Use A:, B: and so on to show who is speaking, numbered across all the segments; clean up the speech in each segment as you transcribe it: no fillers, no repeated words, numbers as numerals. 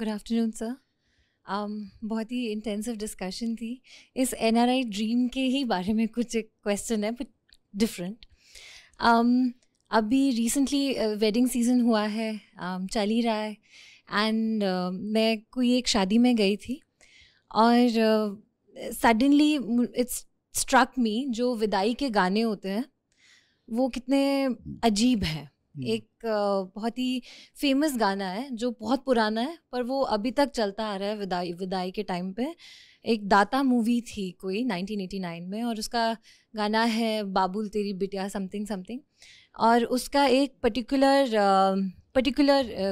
A: Good afternoon sir. बहुत ही intensive discussion थी। इस NRI ड्रीम के ही बारे में कुछ एक क्वेश्चन है बट डिफरेंट। अभी रिसेंटली वेडिंग सीज़न हुआ है, चल ही रहा है, एंड मैं कोई एक शादी में गई थी और सडनली इट्स स्ट्रक मी, जो विदाई के गाने होते हैं वो कितने अजीब हैं। एक बहुत ही फेमस गाना है जो बहुत पुराना है पर वो अभी तक चलता आ रहा है विदाई के टाइम पे। एक दाता मूवी थी कोई 1989 में, और उसका गाना है बाबुल तेरी बिटिया समथिंग समथिंग, और उसका एक पर्टिकुलर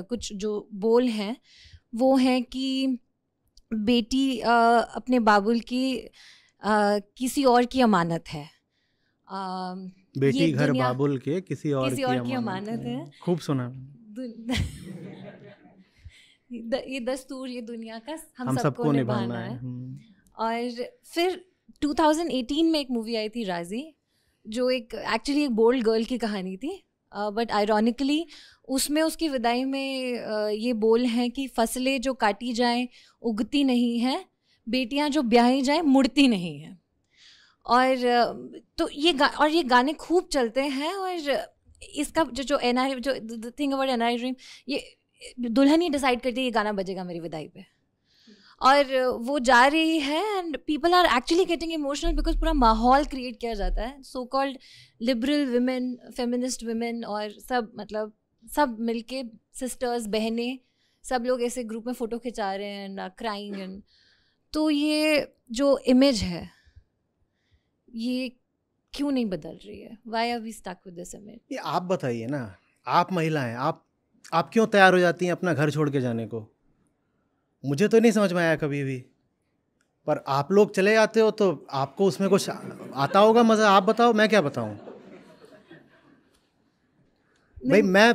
A: कुछ जो बोल हैं वो हैं कि बेटी अपने बाबुल की किसी और की अमानत है।
B: बेटी घर बाबुल के किसी और की
A: अमानत है।
B: खूब सुना।
A: ये दस्तूर ये दुनिया का हम सबको निभाना है। और फिर 2018 में एक मूवी आई थी राजी, जो एक एक्चुअली एक बोल्ड गर्ल की कहानी थी, बट आयरॉनिकली उसमें उसकी विदाई में ये बोल हैं कि फसलें जो काटी जाएं उगती नहीं हैं, बेटियां जो ब्याही जाएं मुड़ती नहीं हैं। और तो ये गाने खूब चलते हैं। और इसका जो NRI, जो the thing about NRI dream, ये दुल्हन ही डिसाइड करती है ये गाना बजेगा मेरी विदाई पे, और वो जा रही है and people are actually getting emotional because पूरा माहौल क्रिएट किया जाता है। So called liberal women, feminist women और सब, मतलब सब मिलके, सिस्टर्स, बहनें, सब लोग ऐसे ग्रुप में फ़ोटो खिंचा रहे हैं एंड क्राइंग। एंड तो ये जो इमेज है ये क्यों नहीं बदल रही है? Why are we stuck with this image?
B: ये आप बताइए ना, आप महिला हैं, आप क्यों तैयार हो जाती हैं अपना घर छोड़ के जाने को? मुझे तो नहीं समझ में आया कभी भी, पर आप लोग चले जाते हो तो आपको उसमें कुछ आता होगा मज़ा। आप बताओ, मैं क्या बताऊं? भाई मैं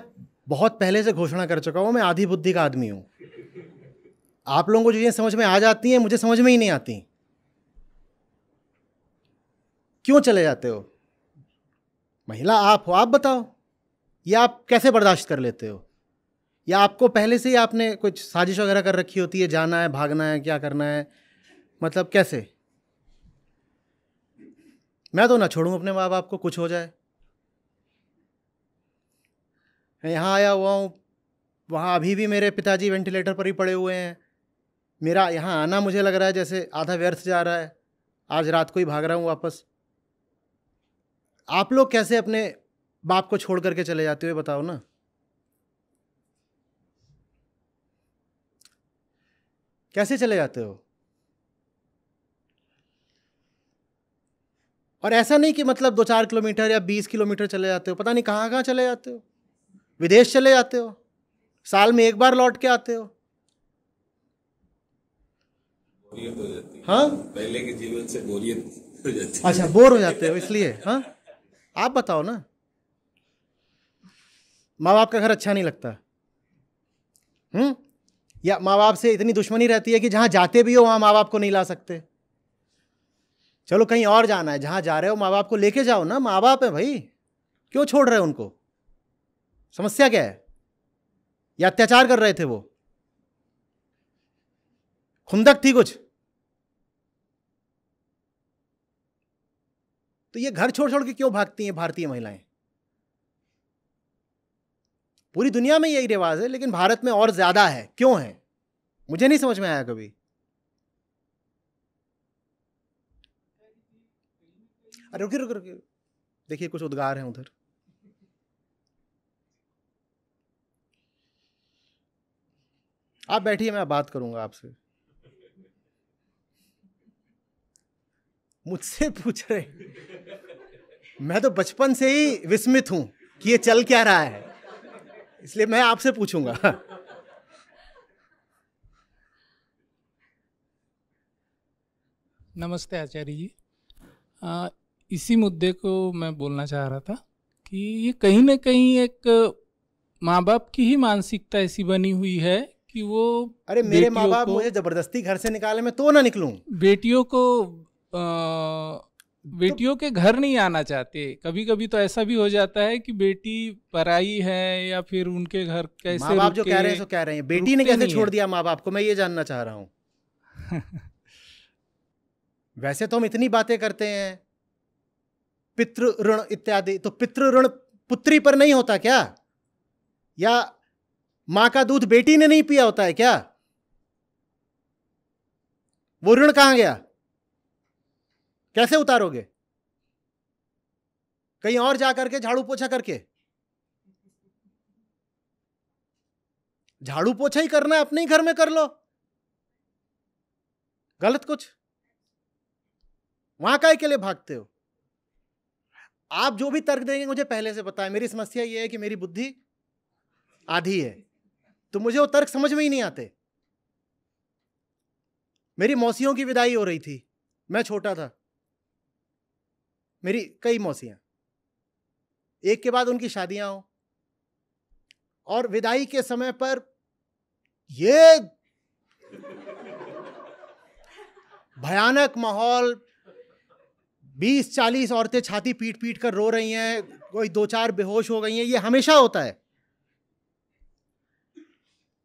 B: बहुत पहले से घोषणा कर चुका हूं, मैं आधी बुद्धि का आदमी हूं। आप लोगों को जो चीज़ें समझ में आ जाती हैं मुझे समझ में ही नहीं आती। क्यों चले जाते हो? महिला आप हो, आप बताओ, या आप कैसे बर्दाश्त कर लेते हो? या आपको पहले से ही आपने कुछ साजिश वगैरह कर रखी होती है, जाना है, भागना है, क्या करना है? मतलब कैसे? मैं तो ना छोड़ूं अपने माँ बाप को, कुछ हो जाए। मैं यहाँ आया हुआ हूँ, वहाँ अभी भी मेरे पिताजी वेंटिलेटर पर ही पड़े हुए हैं। मेरा यहाँ आना मुझे लग रहा है जैसे आधा व्यर्थ जा रहा है। आज रात को ही भाग रहा हूँ वापस। आप लोग कैसे अपने बाप को छोड़ करके चले जाते हो, बताओ ना। कैसे चले जाते हो? और ऐसा नहीं कि मतलब 2-4 किलोमीटर या 20 किलोमीटर चले जाते हो, पता नहीं कहाँ कहाँ चले जाते हो। विदेश चले जाते हो, साल में एक बार लौट के आते हो। हाँ,
C: पहले के जीवन से बोरियत हो जाती है।
B: अच्छा, बोर हो जाते हो इसलिए? हाँ, आप बताओ ना। माँ बाप का घर अच्छा नहीं लगता? या माँ बाप से इतनी दुश्मनी रहती है कि जहाँ जाते भी हो वहाँ माँ बाप को नहीं ला सकते? चलो कहीं और जाना है, जहाँ जा रहे हो माँ बाप को लेके जाओ ना। माँ बाप है भाई, क्यों छोड़ रहे हो उनको? समस्या क्या है? या अत्याचार कर रहे थे वो? खुंदक थी कुछ? तो ये घर छोड़ छोड़ के क्यों भागती हैं भारतीय महिलाएं? पूरी दुनिया में यही रिवाज है, लेकिन भारत में और ज्यादा है। क्यों है? मुझे नहीं समझ में आया कभी। अरे रुकिए रुकिए रुकिए, देखिए कुछ उद्गार हैं उधर। आप बैठिए, मैं बात करूंगा आपसे। मुझसे पूछ रहे? मैं तो बचपन से ही विस्मित हूं कि ये चल क्या रहा है, इसलिए मैं आपसे पूछूंगा।
D: नमस्ते आचार्य जी। इसी मुद्दे को मैं बोलना चाह रहा था कि ये कहीं ना कहीं एक माँ बाप की ही मानसिकता ऐसी बनी हुई है कि वो,
B: अरे मेरे माँ बाप मुझे जबरदस्ती घर से निकाले, मैं तो ना निकलूं।
D: बेटियों को बेटियों के घर नहीं आना चाहते। कभी कभी तो ऐसा भी हो जाता है कि बेटी पराई है या फिर उनके घर कैसे
B: माँ बाप जो कह रहे हैं सो कह रहे हैं, बेटी ने कैसे छोड़ दिया माँ बाप को, मैं ये जानना चाह रहा हूँ। वैसे तो हम इतनी बातें करते हैं पितृ ऋण इत्यादि, तो पितृ ऋण पुत्री पर नहीं होता क्या? या माँ का दूध बेटी ने नहीं पिया होता है क्या? वो ऋण कहां गया? कैसे उतारोगे? कहीं और जा करके झाड़ू पोछा करके? झाड़ू पोछा ही करना है, अपने ही घर में कर लो। गलत कुछ? वहां काहे के लिए भागते हो? आप जो भी तर्क देंगे मुझे पहले से पता है। मेरी समस्या यह है कि मेरी बुद्धि आधी है, तो मुझे वो तर्क समझ में ही नहीं आते। मेरी मौसियों की विदाई हो रही थी, मैं छोटा था। मेरी कई मौसियां, एक के बाद उनकी शादियां हो, और विदाई के समय पर ये भयानक माहौल, 20-40 औरतें छाती पीट पीट कर रो रही हैं, कोई 2-4 बेहोश हो गई हैं। ये हमेशा होता है।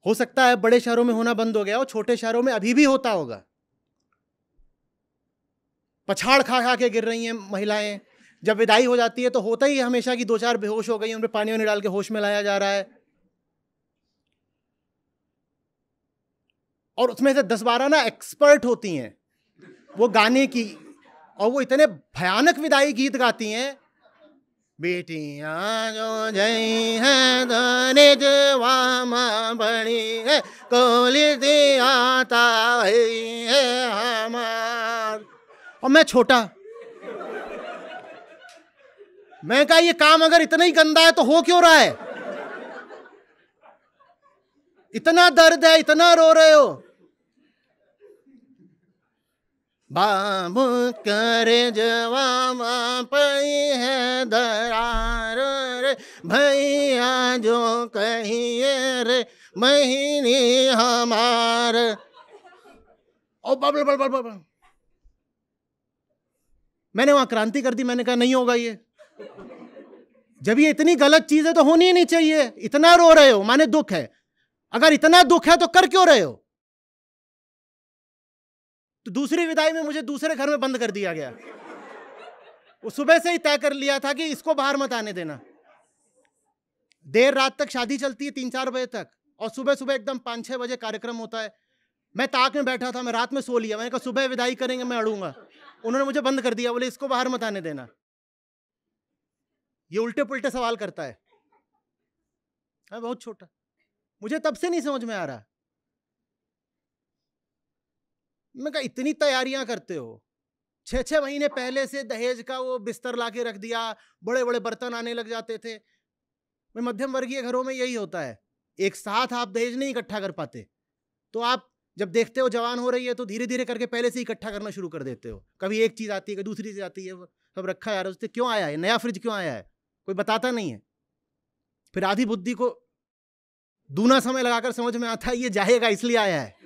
B: हो सकता है बड़े शहरों में होना बंद हो गया हो, छोटे शहरों में अभी भी होता होगा। पछाड़ खा खा के गिर रही हैं महिलाएं। जब विदाई हो जाती है तो होता ही हमेशा कि 2-4 बेहोश हो गई, उनमें पानी वानी डाल के होश में लाया जा रहा है, और उसमें से 10-12 ना एक्सपर्ट होती हैं वो गाने की, और वो इतने भयानक विदाई गीत गाती हैं। बेटियां जो जई हैं धनिज वामा बड़ी है, कोली आता है हमार। और मैं छोटा, मैं कहा ये काम अगर इतना ही गंदा है तो हो क्यों रहा है? इतना दर्द है, इतना रो रहे हो। बाबू करे जवामा पई है दरार रे, भैया जो कहिए रे महीनी हमार। ओ बबल बबल बबल, मैंने वहां क्रांति कर दी। मैंने कहा नहीं होगा ये, जब ये इतनी गलत चीज है तो होनी ही नहीं चाहिए। इतना रो रहे हो माने दुख है, अगर इतना दुख है तो कर क्यों रहे हो? तो दूसरी विदाई में मुझे दूसरे घर में बंद कर दिया गया। वो सुबह से ही तय कर लिया था कि इसको बाहर मत आने देना। देर रात तक शादी चलती है, 3-4 बजे तक, और सुबह सुबह एकदम 5-6 बजे कार्यक्रम होता है। मैं ताक में बैठा था, मैं रात में सो लिया। मैंने कहा सुबह विदाई करेंगे, मैं अड़ूंगा। उन्होंने मुझे बंद कर दिया, बोले इसको बाहर मत आने देना। ये उल्टे पुल्टे सवाल करता है। मैं बहुत छोटा, मुझे तब से नहीं समझ में आ रहा। मैं कहा इतनी तैयारियां करते हो, 6-6 महीने पहले से दहेज का वो बिस्तर लाके रख दिया, बड़े बड़े बर्तन आने लग जाते थे। मैं मध्यम वर्गीय घरों में यही होता है, एक साथ आप दहेज नहीं इकट्ठा कर पाते, तो आप जब देखते हो जवान हो रही है तो धीरे धीरे करके पहले से इकट्ठा करना शुरू कर देते हो। कभी एक चीज आती है, कभी दूसरी चीज आती है, सब रखा यार, उससे क्यों आया है, नया फ्रिज क्यों आया है, कोई बताता नहीं है। फिर आधी बुद्धि को दूना समय लगाकर समझ में आता है ये जाएगा इसलिए आया है।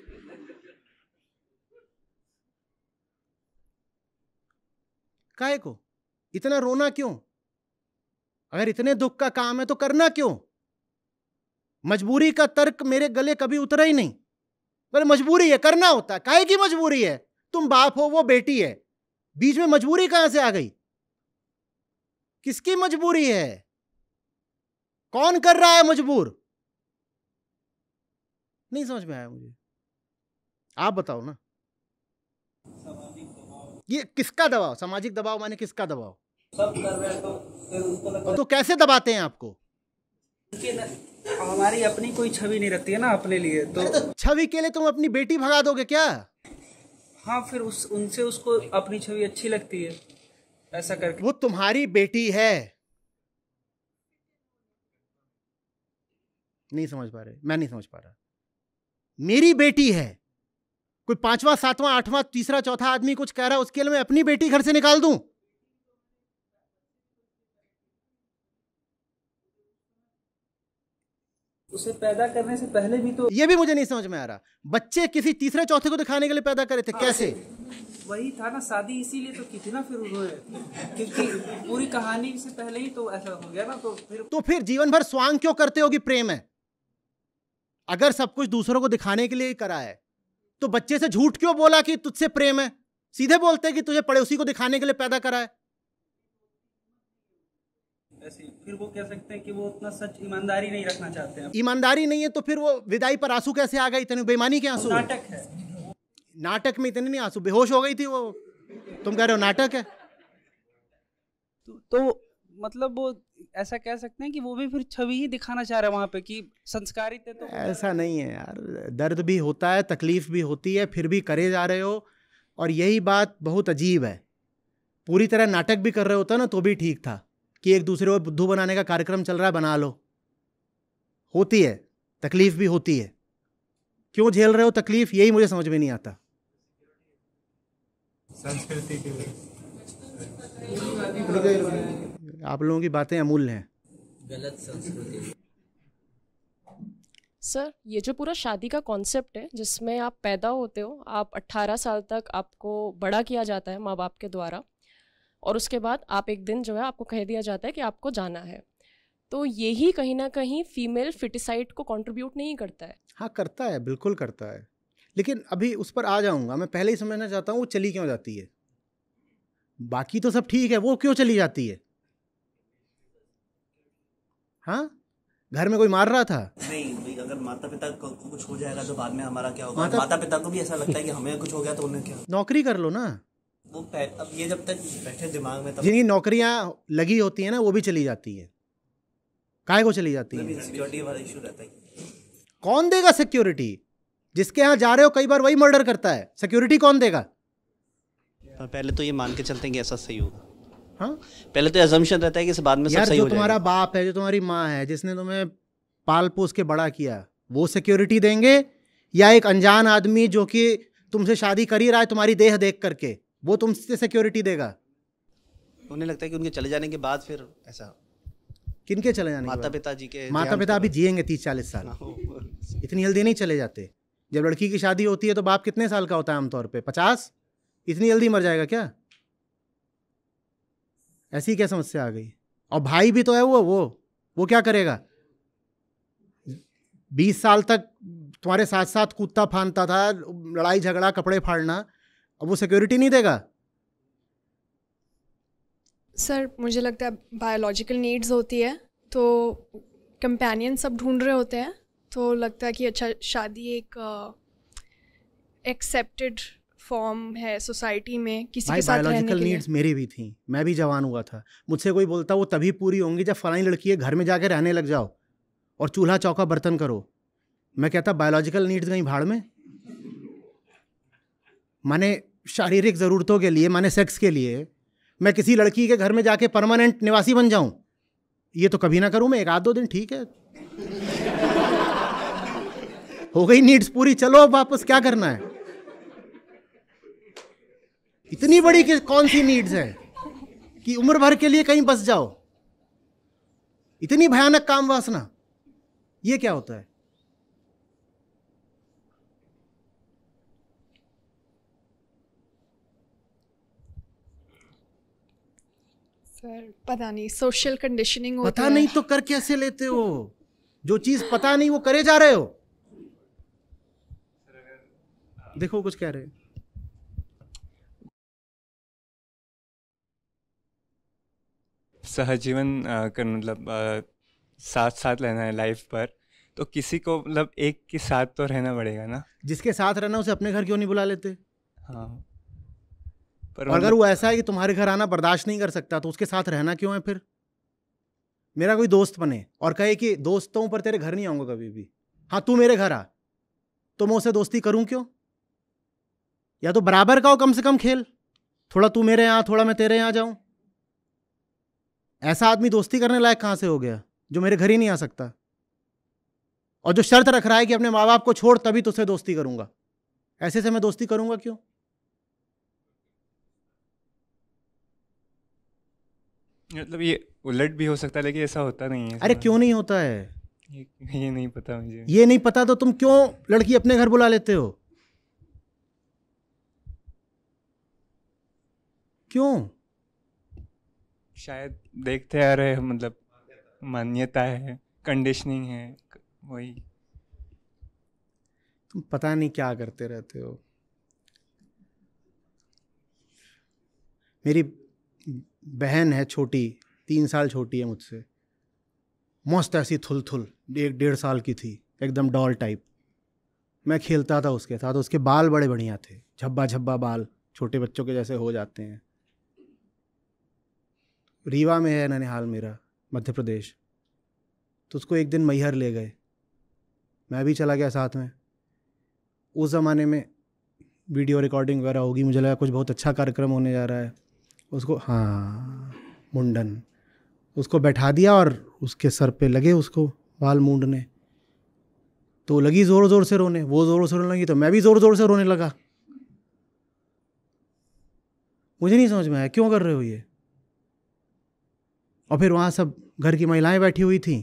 B: काहे को इतना रोना क्यों? अगर इतने दुख का काम है तो करना क्यों? मजबूरी का तर्क मेरे गले कभी उतरा ही नहीं। बोले मजबूरी है, करना होता है। काहे की मजबूरी है? तुम बाप हो, वो बेटी है, बीच में मजबूरी कहां से आ गई? किसकी मजबूरी है? कौन कर रहा है मजबूर? नहीं समझ में आया मुझे, आप बताओ ना। ये किसका दबाव? सामाजिक दबाव माने किसका दबाव?
E: सब कर रहे हैं तो फिर उनको लगता
B: तो कैसे दबाते हैं आपको?
E: हमारी अपनी कोई छवि नहीं रखती है ना अपने लिए, तो
B: छवि के लिए तुम अपनी बेटी भगा दोगे क्या?
E: हाँ, फिर उनसे उसको अपनी छवि अच्छी लगती है ऐसा करके।
B: वो तुम्हारी बेटी है। नहीं समझ पा रहे, मैं नहीं समझ पा रहा। मेरी बेटी है, कोई 5वां 7वां 8वां तीसरा चौथा आदमी कुछ कह रहा है, उसके लिए मैं अपनी बेटी घर से निकाल दूं?
E: उसे पैदा करने से पहले भी तो
B: ये भी मुझे नहीं समझ में आ रहा। बच्चे किसी तीसरे चौथे को दिखाने के लिए पैदा करे थे, कैसे?
E: वही था ना, शादी इसीलिए तो की थी ना फिर उन्होंने, क्योंकि पूरी कहानी से पहले ही तो ऐसा हो गया ना, तो फिर
B: जीवन भर स्वांग क्यों करते हो कि प्रेम है? अगर सब कुछ दूसरों को दिखाने के लिए ही करा है तो बच्चे से झूठ क्यों बोला कि तुझसे प्रेम है? सीधे बोलते कि तुझे पड़ोसी को दिखाने के लिए पैदा करा है।
E: ऐसे फिर वो कह सकते हैं कि वो उतना सच ईमानदारी नहीं रखना चाहते हैं।
B: ईमानदारी नहीं है तो फिर वो विदाई पर आंसू कैसे आ गए? इतने बेईमानी के आंसू?
E: नाटक है।
B: नाटक में इतने नहीं आंसू, बेहोश हो गई थी वो, तुम कह रहे हो नाटक है?
E: तो मतलब वो ऐसा कह सकते हैं कि वो भी फिर छवि ही दिखाना चाह रहे हैं वहां पे कि संस्कारित है। तो
B: ऐसा नहीं है यार, दर्द भी होता है, तकलीफ भी होती है, फिर भी करे जा रहे हो। और यही बात बहुत अजीब है, पूरी तरह नाटक भी कर रहे होता ना तो भी ठीक था कि एक दूसरे को बुद्धू बनाने का कार्यक्रम चल रहा है, बना लो। होती है तकलीफ भी होती है, क्यों झेल रहे हो तकलीफ, यही मुझे समझ में नहीं आता।
C: संस्कृति की
B: आप लोगों की बातें अमूल्य हैं।
F: गलत संस्कृति।
G: सर, ये जो पूरा शादी का कॉन्सेप्ट है जिसमें आप पैदा होते हो, आप 18 साल तक आपको बड़ा किया जाता है माँ बाप के द्वारा, और उसके बाद आप एक दिन जो है आपको कह दिया जाता है कि आपको जाना है, तो यही कहीं ना कहीं फीमेल फिटिसाइड को कंट्रीब्यूट नहीं करता है?
B: हाँ करता है, बिल्कुल करता है, लेकिन अभी उस पर आ जाऊंगा। मैं पहले ही समझना चाहता हूँ वो चली क्यों जाती है। बाकी तो सब ठीक है, वो क्यों चली जाती है? हाँ, घर में कोई मार रहा था?
F: नहीं भाई, अगर माता पिता को कुछ हो जाएगा तो बाद में हमारा क्या होगा? माता पिता को भी ऐसा लगता है कि हमें कुछ हो गया तो उन्हें क्या?
B: नौकरी कर लो ना।
F: वो अब ये जब तक बैठे दिमाग में, तब
B: जिनकी नौकरियां लगी होती है ना वो भी चली जाती है। काहे को चली जाती है?
F: सिक्योरिटी वाला इशू रहता है।
B: कौन देगा सिक्योरिटी? जिसके यहाँ जा रहे हो कई बार वही मर्डर करता है, सिक्योरिटी कौन देगा?
F: पहले तो ये मान के चलते हैं कि ऐसा सही होगा।
B: हाँ,
F: पहले तो असम्पशन रहता है कि बाद में सब सही हो जाएगा।
B: जो तुम्हारा बाप है, जो तुम्हारी माँ है, जिसने तुम्हें पाल पोस के बड़ा किया, वो सिक्योरिटी देंगे, या एक अनजान आदमी जो कि तुमसे शादी कर ही रहा है तुम्हारी देह देख करके, वो तुमसे सिक्योरिटी देगा?
F: उन्हें लगता है कि उनके चले जाने के बाद फिर ऐसा।
B: किनके चले जाने?
F: माता पिता जी के।
B: माता पिता अभी जिएंगे 30-40 साल, इतनी जल्दी नहीं चले जाते। जब लड़की की शादी होती है तो बाप कितने साल का होता है आमतौर पे? 50? इतनी जल्दी मर जाएगा क्या? ऐसी क्या समस्या आ गई? और भाई भी तो है वो क्या करेगा? 20 साल तक तुम्हारे साथ साथ कूदता फांदता था, लड़ाई झगड़ा, कपड़े फाड़ना, अब वो सिक्योरिटी नहीं देगा?
H: सर, मुझे लगता है बायोलॉजिकल नीड्स होती है, तो कंपेनियन सब ढूंढ रहे होते हैं, तो लगता है कि अच्छा शादी एक एक्सेप्टेड फॉर्म है सोसाइटी में किसी के साथ रहने के लिए। बायोलॉजिकल नीड्स
B: मेरी भी थी, मैं भी जवान हुआ था। मुझसे कोई बोलता वो तभी पूरी होंगी जब फलानी लड़की है, घर में जाके रहने लग जाओ और चूल्हा चौका बर्तन करो। मैं कहता बायोलॉजिकल नीड्स कहीं भाड़ में। माने शारीरिक ज़रूरतों के लिए, माने सेक्स के लिए मैं किसी लड़की के घर में जाके परमानेंट निवासी बन जाऊं, ये तो कभी ना करूं मैं। 1-2 दिन ठीक है, हो गई नीड्स पूरी, चलो अब वापस क्या करना है? इतनी बड़ी कौन सी नीड्स है कि उम्र भर के लिए कहीं बस जाओ? इतनी भयानक काम वासना, ये क्या होता है?
H: सर पता नहीं, सोशल कंडीशनिंग होती है।
B: पता नहीं तो कर कैसे लेते हो? जो चीज पता नहीं वो करे जा रहे हो। देखो कुछ कह रहे हैं।
I: सहजीवन कर मतलब साथ साथ रहना है लाइफ पर, तो किसी को मतलब एक के साथ तो रहना पड़ेगा ना।
B: जिसके साथ रहना उसे अपने घर क्यों नहीं बुला लेते?
I: हाँ, पर
B: अगर वो ऐसा है कि तुम्हारे घर आना बर्दाश्त नहीं कर सकता तो उसके साथ रहना क्यों है फिर? मेरा कोई दोस्त बने और कहे कि दोस्तों पर तेरे घर नहीं आऊंगा कभी भी, हाँ तू मेरे घर आ, तो मैं उसे दोस्ती करूं क्यों? या तो बराबर का हो कम से कम खेल, थोड़ा तू मेरे यहाँ, थोड़ा मैं तेरे यहाँ जाऊं। ऐसा आदमी दोस्ती करने लायक कहां से हो गया जो मेरे घर ही नहीं आ सकता और जो शर्त रख रहा है कि अपने माँ बाप को छोड़ तभी तुझसे दोस्ती करूंगा? ऐसे से मैं दोस्ती करूंगा क्यों?
I: मतलब ये उलट भी हो सकता है, लेकिन ऐसा होता नहीं है।
B: अरे क्यों नहीं होता है?
I: ये नहीं पता मुझे।
B: ये नहीं पता तो तुम क्यों लड़की अपने घर बुला लेते हो? क्यों?
I: शायद देखते आ रहे, मतलब मान्यता है, कंडीशनिंग है, वही।
B: तुम पता नहीं क्या करते रहते हो। मेरी बहन है छोटी, 3 साल छोटी है मुझसे, मस्त ऐसी थुल 1-1.5 साल की थी, एकदम डॉल टाइप। मैं खेलता था उसके साथ, उसके बाल बड़े बढ़िया थे, झब्बा बाल, छोटे बच्चों के जैसे हो जाते हैं। रीवा में है ननिहाल मेरा, मध्य प्रदेश। तो उसको एक दिन मैहर ले गए, मैं भी चला गया साथ में। उस ज़माने में वीडियो रिकॉर्डिंग वगैरह होगी, मुझे लगा कुछ बहुत अच्छा कार्यक्रम होने जा रहा है। उसको, हाँ, मुंडन, उसको बैठा दिया और उसके सर पे लगे उसको बाल मूंडने। तो लगी ज़ोर ज़ोर से रोने, वो ज़ोर से रोने लगी तो मैं भी ज़ोर ज़ोर से रोने लगा। मुझे नहीं समझ में आया क्यों कर रहे हो ये। और फिर वहाँ सब घर की महिलाएं बैठी हुई थी,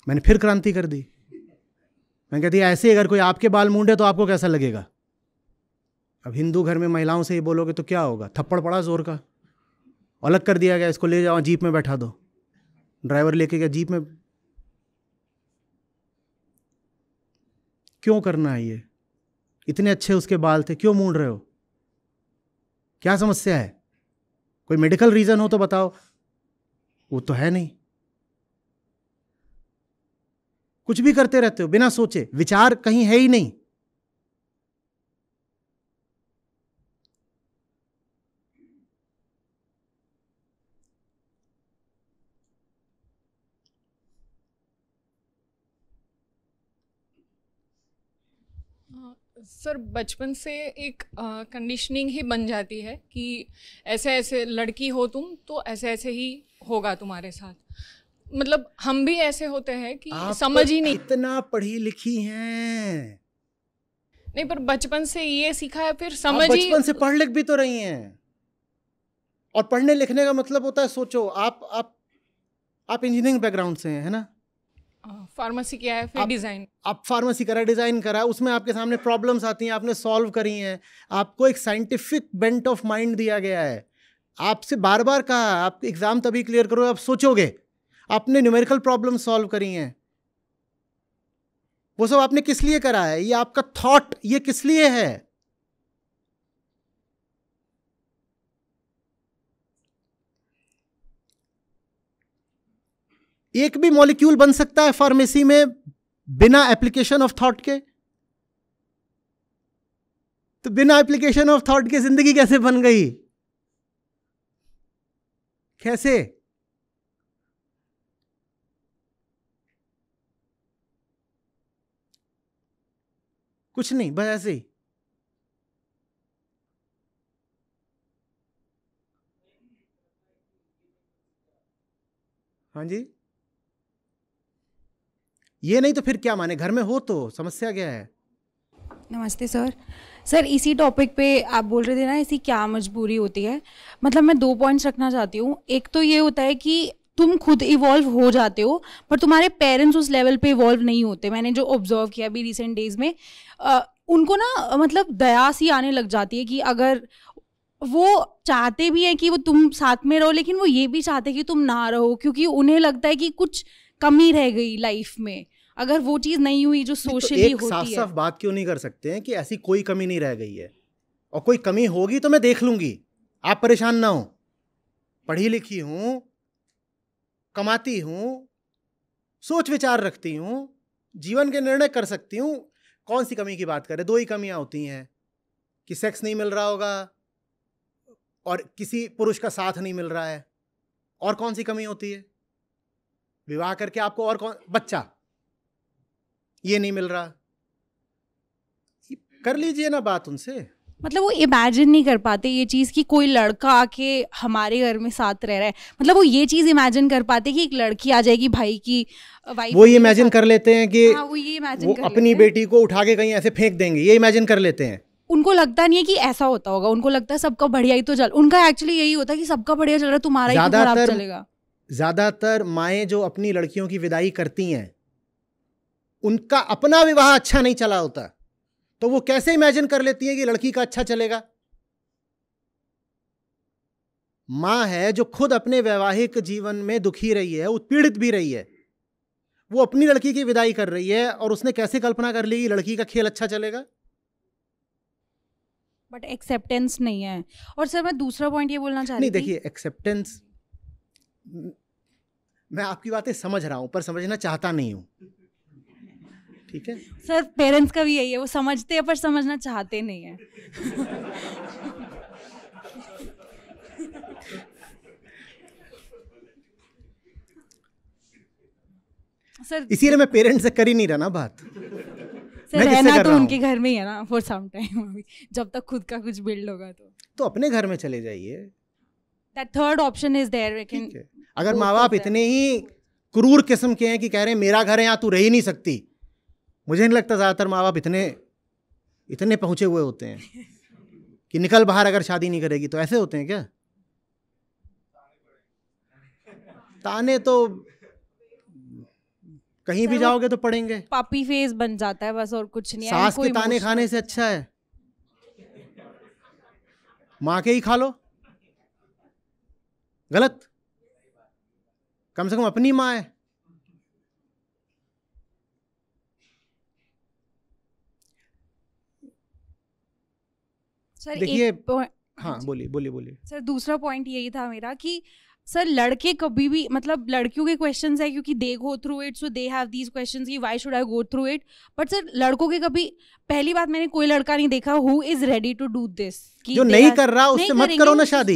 B: मैंने फिर क्रांति कर दी। मैं कहती ऐसे अगर कोई आपके बाल मूंडे तो आपको कैसा लगेगा। अब हिंदू घर में महिलाओं से ही बोलोगे तो क्या होगा, थप्पड़ पड़ा जोर का, अलग कर दिया गया, इसको ले जाओ जीप में बैठा दो। ड्राइवर लेके गया जीप में। क्यों करना है ये? इतने अच्छे उसके बाल थे, क्यों मूंड रहे हो? क्या समस्या है? कोई मेडिकल रीजन हो तो बताओ। वो तो है नहीं, कुछ भी करते रहते हो बिना सोचे, विचार कहीं है ही नहीं।
J: सर, बचपन से एक कंडीशनिंग ही बन जाती है कि ऐसे ऐसे लड़की हो तुम तो ऐसे ऐसे ही होगा तुम्हारे साथ। मतलब हम भी ऐसे होते हैं कि समझ ही नहीं।
B: इतना पढ़ी लिखी हैं।
J: नहीं, पर बचपन से ये सीखा है, फिर समझ ही।
B: बचपन से पढ़ लिख भी तो रही हैं। और पढ़ने लिखने का मतलब होता है, सोचो आप इंजीनियरिंग बैकग्राउंड से हैं, है ना?
J: फार्मेसी किया है, फिर डिजाइन।
B: आप फार्मेसी करा, डिजाइन करा, उसमें आपके सामने प्रॉब्लम्स आती हैं, आपने सॉल्व करी हैं। आपको एक साइंटिफिक बेंट ऑफ माइंड दिया गया है। आपसे बार बार कहा आप एग्जाम तभी क्लियर करो आप सोचोगे। आपने न्यूमेरिकल प्रॉब्लम सॉल्व करी हैं। वो सब आपने किस लिए करा है? ये आपका थॉट, ये किस लिए है? एक भी मॉलिक्यूल बन सकता है फार्मेसी में बिना एप्लीकेशन ऑफ थॉट के? तो बिना एप्लीकेशन ऑफ थॉट के जिंदगी कैसे बन गई? कैसे? कुछ नहीं, बस ऐसे ही। हाँ जी, ये नहीं तो फिर क्या माने? घर में हो तो समस्या क्या है?
K: नमस्ते सर। सर, इसी टॉपिक पे आप बोल रहे थे ना, ऐसी क्या मजबूरी होती है। मतलब मैं 2 पॉइंट्स रखना चाहती हूँ। एक तो ये होता है कि तुम खुद इवॉल्व हो जाते हो, पर तुम्हारे पेरेंट्स उस लेवल पे इवॉल्व नहीं होते। मैंने जो ऑब्जर्व किया अभी रिसेंट डेज में, उनको ना मतलब दया सी आने लग जाती है कि अगर वो चाहते भी हैं कि वो तुम साथ में रहो, लेकिन वो ये भी चाहते हैं कि तुम ना रहो, क्योंकि उन्हें लगता है कि कुछ कमी रह गई लाइफ में अगर वो चीज़ नहीं हुई जो सोशली होती है।
B: साफ साफ बात क्यों नहीं कर सकते हैं कि ऐसी कोई कमी नहीं रह गई है, और कोई कमी होगी तो मैं देख लूंगी, आप परेशान ना हो। पढ़ी लिखी हूं, कमाती हूं, सोच विचार रखती हूं, जीवन के निर्णय कर सकती हूं। कौन सी कमी की बात करें? 2 ही कमियां होती हैं कि सेक्स नहीं मिल रहा होगा और किसी पुरुष का साथ नहीं मिल रहा है। और कौन सी कमी होती है? विवाह करके आपको और कौन, बच्चा, ये नहीं मिल रहा। कर लीजिए ना बात उनसे।
K: मतलब वो इमेजिन नहीं कर पाते ये चीज़ कि कोई लड़का आके हमारे घर में साथ रह रहा है। मतलब वो ये चीज़ इमेजिन कर पाते कि एक लड़की आ जाएगी भाई की वाइफ।
B: वो ये इमेजिन कर लेते हैं कि
K: हाँ,
B: वो अपनी बेटी को उठा के कहीं ऐसे फेंक देंगे, ये इमेजिन कर लेते हैं।
K: उनको लगता नहीं है कि ऐसा होता होगा। उनको लगता है सबका बढ़िया ही तो चल, उनका एक्चुअली यही होता है कि सबका बढ़िया चल रहा है, तुम्हारा ही खराब चलेगा।
B: ज्यादातर माएँ जो अपनी लड़कियों की विदाई करती हैं, उनका अपना विवाह अच्छा नहीं चला होता, तो वो कैसे इमेजिन कर लेती हैं कि लड़की का अच्छा चलेगा? माँ है जो खुद अपने वैवाहिक जीवन में दुखी रही है, उत्पीड़ित भी रही है, वो अपनी लड़की की विदाई कर रही है और उसने कैसे कल्पना कर ली कि लड़की का खेल अच्छा चलेगा?
K: बट एक्सेप्टेंस नहीं है। और सर मैं दूसरा पॉइंट ये बोलना चाह रही थी।
B: नहीं देखिए, एक्सेप्टेंस, मैं आपकी बातें समझ रहा हूं पर समझना चाहता नहीं हूं, ठीक है
K: सर? पेरेंट्स का भी यही है, वो समझते हैं पर समझना चाहते नहीं है। सर
B: इसीलिए मैं पेरेंट्स से कर ही नहीं रहा ना बात।
K: सर रहना तो उनके घर में ही है ना फॉर सम टाइम, अभी जब तक खुद का कुछ बिल्ड होगा तो
B: अपने घर में चले जाइए।
K: That third option is there. We can,
B: अगर माँ बाप इतने ही क्रूर किस्म के हैं कि कह रहे हैं मेरा घर है यहाँ तू रह ही नहीं सकती, मुझे नहीं लगता ज़्यादातर माँ बाप इतने पहुँचे हुए होते हैं कि निकल बाहर अगर शादी नहीं करेगी तो। ऐसे होते हैं क्या? ताने तो कहीं भी जाओगे तो पड़ेंगे।
K: पापी फेस बन जाता है बस, और कुछ नहीं।
B: सास के ताने खाने से अच्छा है माँ के ही खा लो। गलत? कम से कम अपनी माँ है।
K: सर
B: देखिए, हाँ बोलिए।
K: सर दूसरा पॉइंट यही था मेरा कि सर लड़के कभी भी, मतलब लड़कियों के क्वेश्चंस है क्योंकि they go through it, so they have these questions कि why should I go through it. But sir लड़कों के कभी, पहली बात मैंने कोई लड़का नहीं देखा who is ready to do this.
B: जो नहीं कर रहा उससे मत करो ना शादी।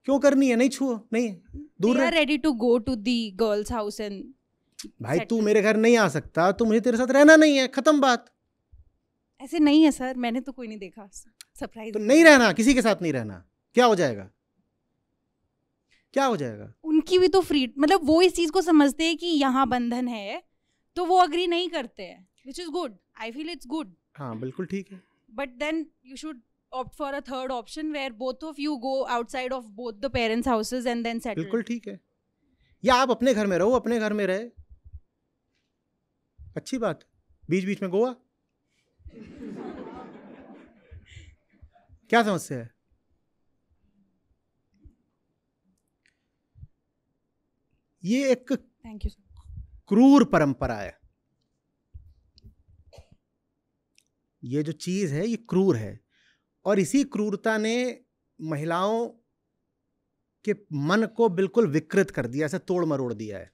B: क्यों करनी है? नहीं छुओ, नहीं दूर रह।
K: Ready to go to the girls house and
B: भाई तू मेरे घर नहीं आ सकता तो मुझे तेरे साथ रहना नहीं है, खत्म बात।
K: ऐसे नहीं है सर, मैंने तो कोई नहीं देखा। सरप्राइज।
B: तो नहीं रहना, किसी के साथ नहीं रहना। क्या हो जाएगा? क्या हो जाएगा?
K: उनकी भी तो फ्री, मतलब वो इस चीज को समझते हैं कि यहाँ बंधन है तो वो अग्री नहीं करते हैं, which is good. I feel it's good.
B: हाँ बिल्कुल ठीक है।
K: But then you should opt for a third option where both of you go outside of both the parents' houses and then settle.
B: बिल्कुल ठीक है। या आप अपने घर में रहो, अपने घर में रहे, अच्छी बात। बीच बीच में गोवा, क्या समस्या है? ये एक क्रूर परंपरा है। ये जो चीज है ये क्रूर है, और इसी क्रूरता ने महिलाओं के मन को बिल्कुल विकृत कर दिया, ऐसे तोड़ मरोड़ दिया है।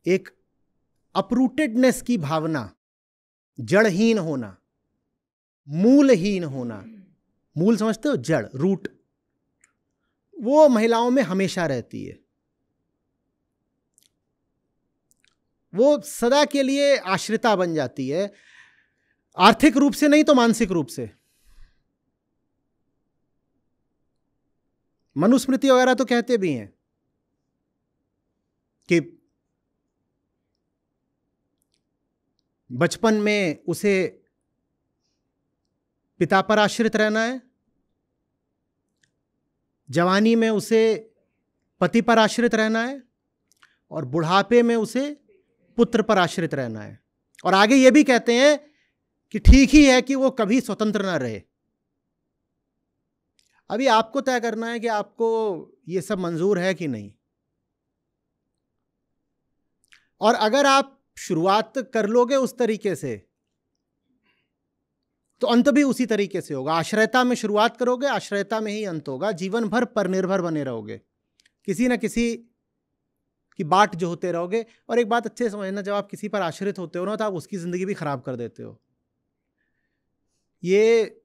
B: एक अपरूटेडनेस की भावना, जड़हीन होना, मूलहीन होना। मूल समझते हो? जड़, रूट, वो महिलाओं में हमेशा रहती है। वो सदा के लिए आश्रिता बन जाती है, आर्थिक रूप से नहीं तो मानसिक रूप से। मनुस्मृति वगैरह तो कहते भी हैं कि बचपन में उसे पिता पर आश्रित रहना है, जवानी में उसे पति पर आश्रित रहना है, और बुढ़ापे में उसे पुत्र पर आश्रित रहना है। और आगे ये भी कहते हैं कि ठीक ही है कि वो कभी स्वतंत्र ना रहे। अभी आपको तय करना है कि आपको ये सब मंजूर है कि नहीं। और अगर आप शुरुआत कर लोगे उस तरीके से तो अंत भी उसी तरीके से होगा। आश्रयता में शुरुआत करोगे, आश्रयता में ही अंत होगा। जीवन भर पर निर्भर बने रहोगे, किसी ना किसी की बाट जो होते रहोगे। और एक बात अच्छे से समझना, जब आप किसी पर आश्रित होते हो ना तो आप उसकी जिंदगी भी खराब कर देते हो। ये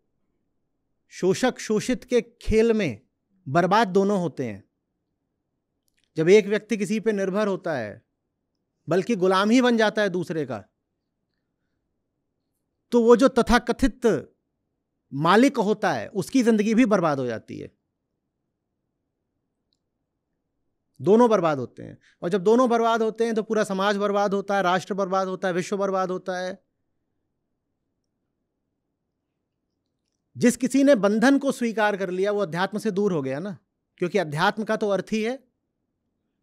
B: शोषक शोषित के खेल में बर्बाद दोनों होते हैं। जब एक व्यक्ति किसी पे निर्भर होता है, बल्कि गुलाम ही बन जाता है दूसरे का, तो वो जो तथाकथित मालिक होता है उसकी जिंदगी भी बर्बाद हो जाती है। दोनों बर्बाद होते हैं। और जब दोनों बर्बाद होते हैं तो पूरा समाज बर्बाद होता है, राष्ट्र बर्बाद होता है, विश्व बर्बाद होता है। जिस किसी ने बंधन को स्वीकार कर लिया वो अध्यात्म से दूर हो गया ना, क्योंकि अध्यात्म का तो अर्थ ही है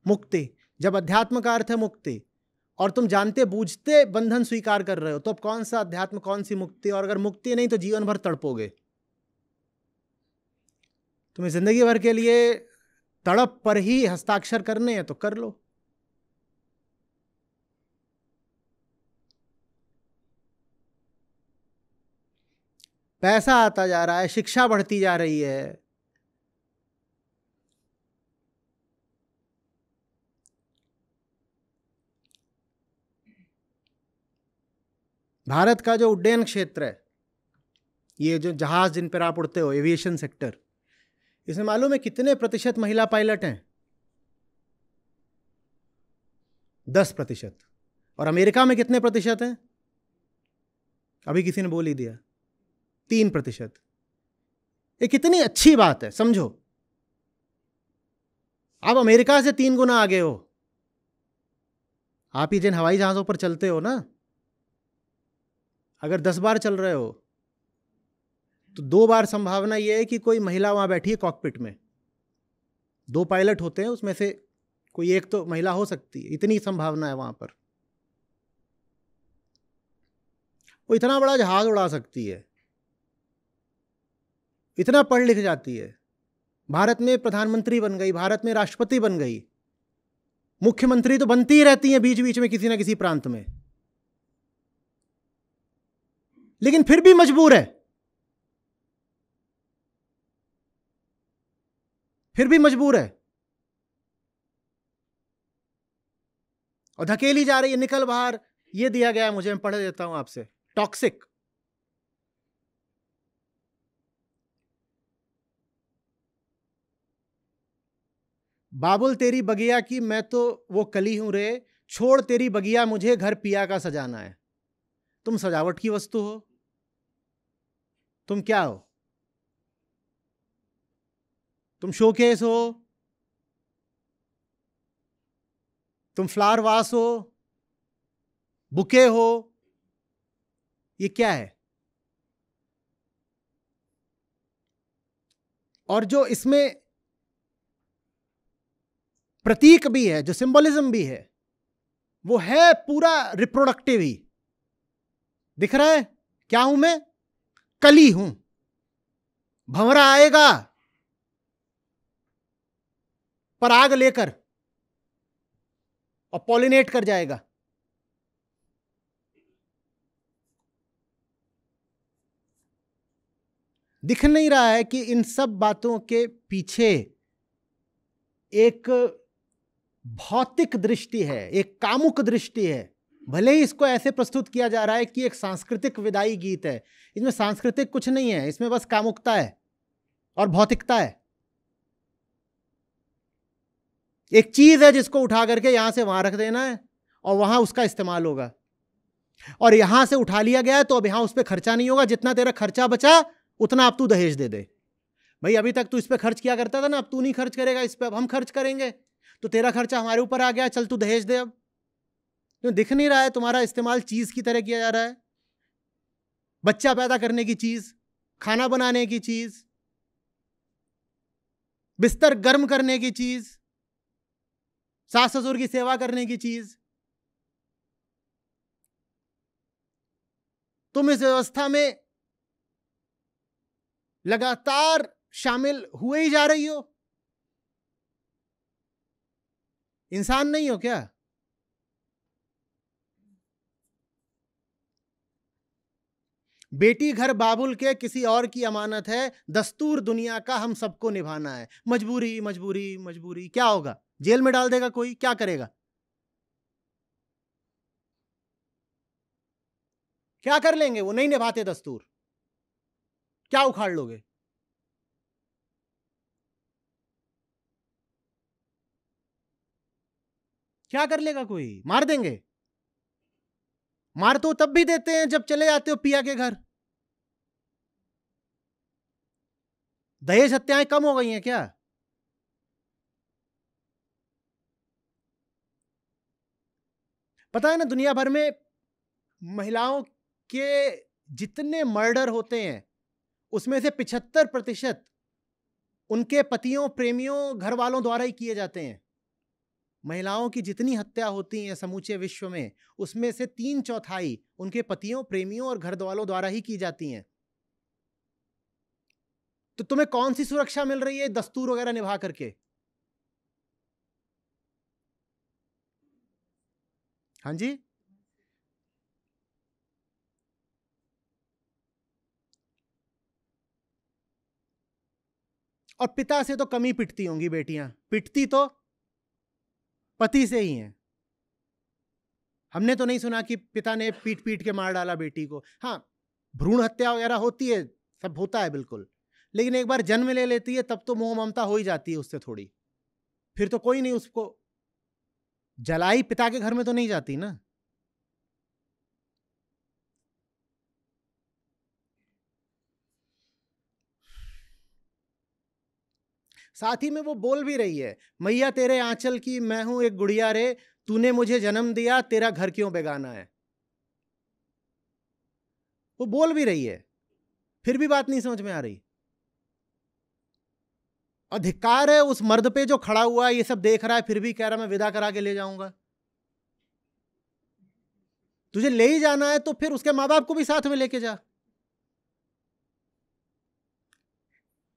B: मुक्ति। जब अध्यात्म का अर्थ है मुक्ति और तुम जानते बूझते बंधन स्वीकार कर रहे हो, तो अब कौन सा अध्यात्म, कौन सी मुक्ति? और अगर मुक्ति नहीं तो जीवन भर तड़पोगे। तुम्हें जिंदगी भर के लिए तड़प पर ही हस्ताक्षर करने हैं तो कर लो। पैसा आता जा रहा है, शिक्षा बढ़ती जा रही है, भारत का जो उड्डयन क्षेत्र है, ये जो जहाज जिन पर आप उड़ते हो, एविएशन सेक्टर, इसमें मालूम है कितने प्रतिशत महिला पायलट हैं? 10%। और अमेरिका में कितने प्रतिशत हैं? अभी किसी ने बोल ही दिया, 3%। ये कितनी अच्छी बात है, समझो। आप अमेरिका से 3 गुना आगे हो। आप ही जिन हवाई जहाज़ों पर चलते हो ना, अगर 10 बार चल रहे हो तो 2 बार संभावना यह है कि कोई महिला वहां बैठी है कॉकपिट में। 2 पायलट होते हैं, उसमें से कोई एक तो महिला हो सकती है, इतनी संभावना है वहां पर। वो इतना बड़ा जहाज उड़ा सकती है, इतना पढ़ लिख जाती है, भारत में प्रधानमंत्री बन गई, भारत में राष्ट्रपति बन गई, मुख्यमंत्री तो बनती ही रहती हैं बीच बीच में किसी ना किसी प्रांत में, लेकिन फिर भी मजबूर है, फिर भी मजबूर है और धकेली जा रही है, निकल बाहर। ये दिया गया है मुझे, मैं पढ़ देता हूं आपसे। टॉक्सिक, बाबुल तेरी बगिया की मैं तो वो कली हूं रे, छोड़ तेरी बगिया मुझे घर पिया का सजाना है। तुम सजावट की वस्तु हो, तुम क्या हो? तुम शोकेस हो, तुम फ्लावर वास हो, बुके हो, ये क्या है? और जो इसमें प्रतीक भी है, जो सिंबलिज्म भी है, वो है पूरा रिप्रोडक्टिव ही। दिख रहा है क्या हूं मैं? कली हूं, भंवरा आएगा पराग लेकर और पॉलिनेट कर जाएगा। दिख नहीं रहा है कि इन सब बातों के पीछे एक भौतिक दृष्टि है, एक कामुक दृष्टि है। भले ही इसको ऐसे प्रस्तुत किया जा रहा है कि एक सांस्कृतिक विदाई गीत है, इसमें सांस्कृतिक कुछ नहीं है, इसमें बस कामुकता है और भौतिकता है। एक चीज है जिसको उठा करके यहां से वहां रख देना है और वहां उसका इस्तेमाल होगा, और यहां से उठा लिया गया है तो अब यहां उस पर खर्चा नहीं होगा। जितना तेरा खर्चा बचा उतना अब तू दहेज दे दे। भाई अभी तक तू इस पर खर्च किया करता था ना, अब तू नहीं खर्च करेगा इस पर, अब हम खर्च करेंगे, तो तेरा खर्चा हमारे ऊपर आ गया, चल तू दहेज दे। अब क्यों दिख नहीं रहा है तुम्हारा इस्तेमाल चीज की तरह किया जा रहा है? बच्चा पैदा करने की चीज, खाना बनाने की चीज, बिस्तर गर्म करने की चीज, सास ससुर की सेवा करने की चीज। तुम इस व्यवस्था में लगातार शामिल हुए ही जा रही हो। इंसान नहीं हो क्या? बेटी घर बाबुल के किसी और की अमानत है, दस्तूर दुनिया का हम सबको निभाना है। मजबूरी मजबूरी मजबूरी, क्या होगा? जेल में डाल देगा कोई, क्या करेगा? क्या कर लेंगे? वो नहीं निभाते दस्तूर, क्या उखाड़ लोगे? क्या कर लेगा कोई? मार देंगे। मार तो तब भी देते हैं जब चले जाते हो पिया के घर। दहेज हत्याएं कम हो गई हैं क्या? पता है ना, दुनिया भर में महिलाओं के जितने मर्डर होते हैं उसमें से 75% उनके पतियों, प्रेमियों, घर वालों द्वारा ही किए जाते हैं। महिलाओं की जितनी हत्या होती हैं समूचे विश्व में, उसमें से 3/4 उनके पतियों, प्रेमियों और घर वालों द्वारा ही की जाती हैं। तो तुम्हें कौन सी सुरक्षा मिल रही है दस्तूर वगैरह निभा करके? हाँ जी, और पिता से तो कम ही पिटती होंगी बेटियां, पिटती तो पति से ही हैं। हमने तो नहीं सुना कि पिता ने पीट पीट के मार डाला बेटी को। हाँ, भ्रूण हत्या वगैरह होती है, सब होता है बिल्कुल, लेकिन एक बार जन्म ले लेती है तब तो मोह ममता हो ही जाती है उससे थोड़ी, फिर तो कोई नहीं उसको जलाई पिता के घर में तो नहीं जाती ना। साथ ही में वो बोल भी रही है, मैया तेरे आंचल की मैं हूं एक गुड़िया रे, तूने मुझे जन्म दिया तेरा घर क्यों बेगाना है। वो बोल भी रही है, फिर भी बात नहीं समझ में आ रही। अधिकार है उस मर्द पे जो खड़ा हुआ है, ये सब देख रहा है, फिर भी कह रहा मैं विदा करा के ले जाऊंगा। तुझे ले ही जाना है तो फिर उसके माँ बाप को भी साथ में लेके जा।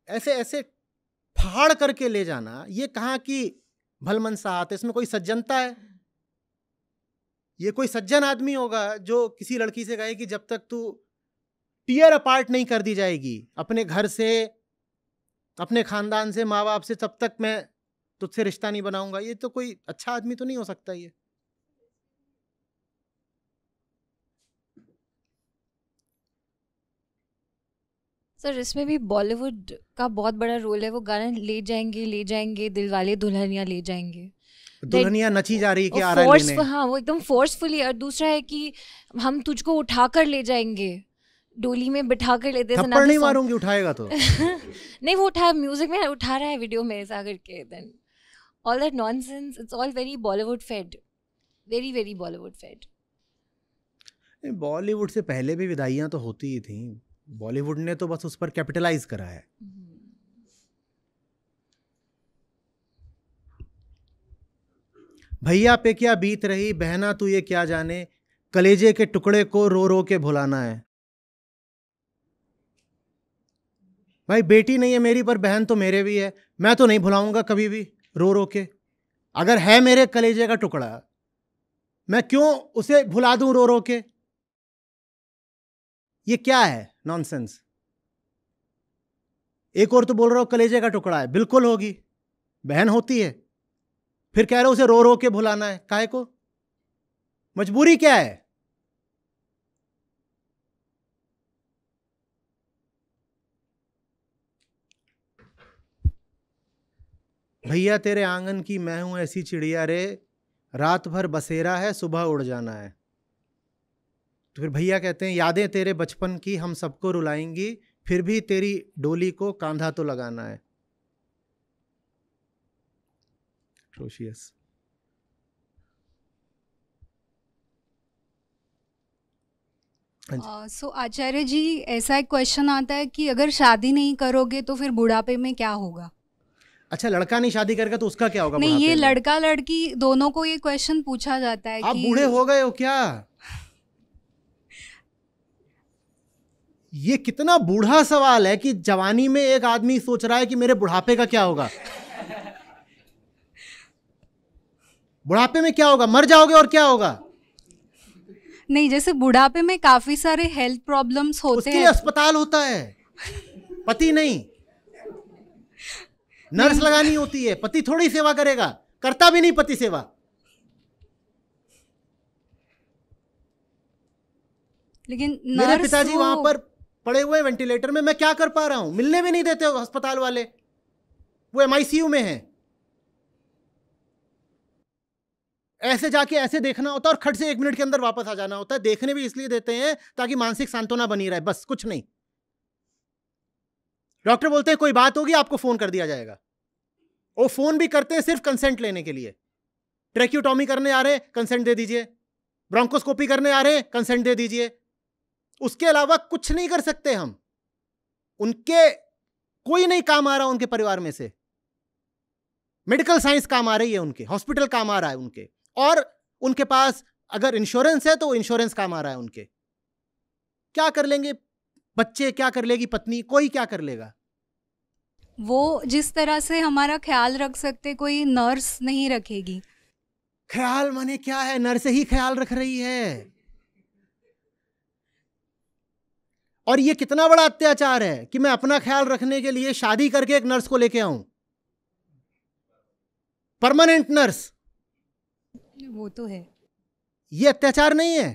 B: ऐसे ऐसे फाड़ करके ले जाना, ये कहां की भलमनसाहत है? इसमें कोई सज्जनता है? ये कोई सज्जन आदमी होगा जो किसी लड़की से कहे कि जब तक तू टीयर अपार्ट नहीं कर दी जाएगी अपने घर से, अपने खानदान से, माँ बाप से, तब तक मैं तुझसे रिश्ता नहीं बनाऊंगा। ये तो कोई अच्छा आदमी तो नहीं हो सकता ये।
A: सर इसमें भी बॉलीवुड का बहुत बड़ा रोल है। वो गाना ले जाएंगे ले जाएंगे, दिलवाले दुल्हनिया ले जाएंगे,
B: दुल्हनिया नची जा रही है कि आ रहा है लेने।
A: हाँ, वो एकदम फोर्सफुली। और दूसरा है कि हम तुझको उठा कर ले जाएंगे, डोली में बिठा कर लेते।
B: थप्पड़ नहीं मारूंगी उठाएगा तो।
A: नहीं, वो उठा, म्यूजिक में उठा रहा है, वीडियो में ऐसा करके। Then all that nonsense, it's all very Bollywood fed, very very Bollywood fed.
B: Bollywood से पहले भी विदाइयां तो होती ही थी, बॉलीवुड ने तो बस उस पर कैपिटलाइज करा है। भैया पे क्या बीत रही बहना तू ये क्या जाने, कलेजे के टुकड़े को रो रो के भुलाना है। भाई बेटी नहीं है मेरी पर बहन तो मेरे भी है, मैं तो नहीं भुलाऊंगा कभी भी रो रो के। अगर है मेरे कलेजे का टुकड़ा, मैं क्यों उसे भुला दूं रो रो के? ये क्या है नॉनसेंस। एक और तो बोल रहा हो कलेजे का टुकड़ा है, बिल्कुल होगी, बहन होती है, फिर कह रहे हो उसे रो रो के भुलाना है। काहे को? मजबूरी क्या है? भैया तेरे आंगन की मैं हूं ऐसी चिड़िया रे, रात भर बसेरा है सुबह उड़ जाना है। तो फिर भैया कहते हैं यादें तेरे बचपन की हम सबको रुलाएंगी, फिर भी तेरी डोली को कांधा तो लगाना है। Atrocious.
L: सो आचार्य जी, ऐसा एक क्वेश्चन आता है कि अगर शादी नहीं करोगे तो फिर बुढ़ापे में क्या होगा?
B: अच्छा, लड़का नहीं शादी करेगा तो उसका क्या होगा?
L: नहीं, ये लड़का लड़की दोनों को ये क्वेश्चन पूछा जाता है।
B: आप बूढ़े हो गए हो क्या? ये कितना बूढ़ा सवाल है कि जवानी में एक आदमी सोच रहा है कि मेरे बुढ़ापे का क्या होगा। बुढ़ापे में क्या होगा? मर जाओगे और क्या होगा?
L: नहीं, जैसे बुढ़ापे में काफी सारे हेल्थ प्रॉब्लम्स होते हैं,
B: उसके लिए अस्पताल होता है, पति नहीं। नर्स लगानी होती है, पति थोड़ी सेवा करेगा, करता भी नहीं पति सेवा।
L: लेकिन
B: मेरे पिताजी वहां पर पड़े हुए वेंटिलेटर में, मैं क्या कर पा रहा हूं? मिलने भी नहीं देते अस्पताल वाले, वो MICU में है। ऐसे जाके ऐसे देखना होता है और खट से 1 मिनट के अंदर वापस आ जाना होता है। देखने भी इसलिए देते हैं ताकि मानसिक सांत्वना बनी रहे, बस कुछ नहीं। डॉक्टर बोलते हैं कोई बात होगी आपको फोन कर दिया जाएगा। वो फोन भी करते हैं सिर्फ कंसेंट लेने के लिए। ट्रैक्यूटॉमी करने आ रहे हैं, कंसेंट दे दीजिए। ब्रोंकोस्कोपी करने आ रहे हैं, कंसेंट दे दीजिए। उसके अलावा कुछ नहीं कर सकते हम। उनके कोई नहीं काम आ रहा उनके परिवार में से। मेडिकल साइंस काम आ रही है उनके, हॉस्पिटल काम आ रहा है उनके, और उनके पास अगर इंश्योरेंस है तो इंश्योरेंस काम आ रहा है उनके। क्या कर लेंगे बच्चे, क्या कर लेगी पत्नी, कोई क्या कर लेगा?
L: वो जिस तरह से हमारा ख्याल रख सकते कोई नर्स नहीं रखेगी।
B: ख्याल माने क्या है? नर्स ही ख्याल रख रही है। और ये कितना बड़ा अत्याचार है कि मैं अपना ख्याल रखने के लिए शादी करके एक नर्स को लेके आऊं, परमानेंट नर्स।
L: वो तो है।
B: ये अत्याचार नहीं है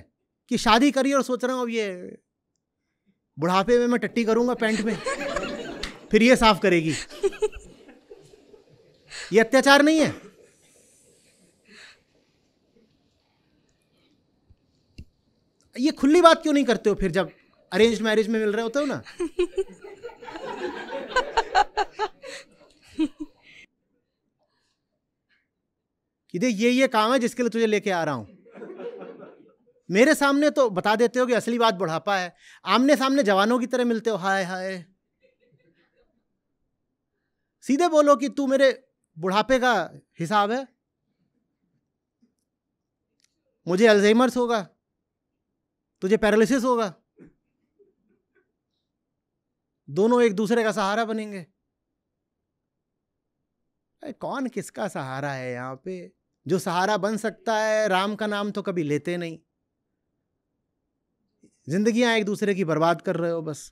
B: कि शादी करी और सोच रहा हूं अब ये बुढ़ापे में मैं टट्टी करूंगा पैंट में, फिर ये साफ करेगी। ये अत्याचार नहीं है। ये खुली बात क्यों नहीं करते हो फिर जब अरेंज्ड मैरिज में मिल रहे होते हो ना? कि देख ये काम है जिसके लिए तुझे लेके आ रहा हूं। मेरे सामने तो बता देते हो कि असली बात बुढ़ापा है, आमने सामने जवानों की तरह मिलते हो, हाय हाय। सीधे बोलो कि तू मेरे बुढ़ापे का हिसाब है, मुझे अल्जाइमर्स होगा, तुझे पैरालिसिस होगा, दोनों एक दूसरे का सहारा बनेंगे। कौन किसका सहारा है यहां पे? जो सहारा बन सकता है, राम का नाम तो कभी लेते नहीं। जिंदगियां एक दूसरे की बर्बाद कर रहे हो बस।